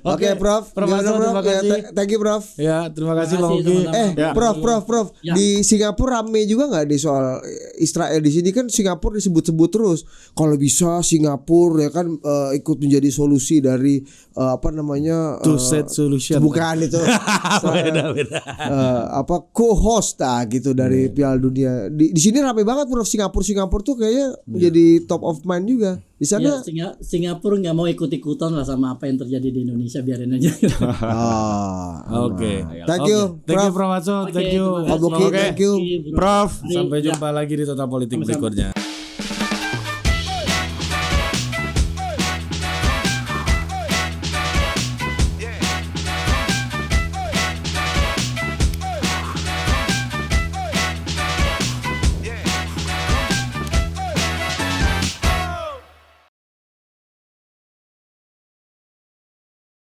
Oke, Prof. Terima kasih. Thank you, Prof. Ya, terima kasih Bang Uki. Prof. Ya. Di Singapura rame juga nggak di soal Israel? Di sini kan Singapura disebut-sebut terus. Kalau bisa Singapura ya kan ikut menjadi solusi dari two-state solution. Bukan itu. Beda. Co-host gitu dari Piala Dunia. Di sini rame banget Prof. Singapura tuh kayaknya sebenarnya menjadi top of mind juga di sana. Ya, Singapura nggak mau ikut-ikutan lah sama apa yang terjadi di Indonesia, biarin aja. Oke. Thank you, Thank you Prof. Prof. Watso, thank you. Pak Boki, thank you. Prof, sampai jumpa lagi di Total Politik berikutnya.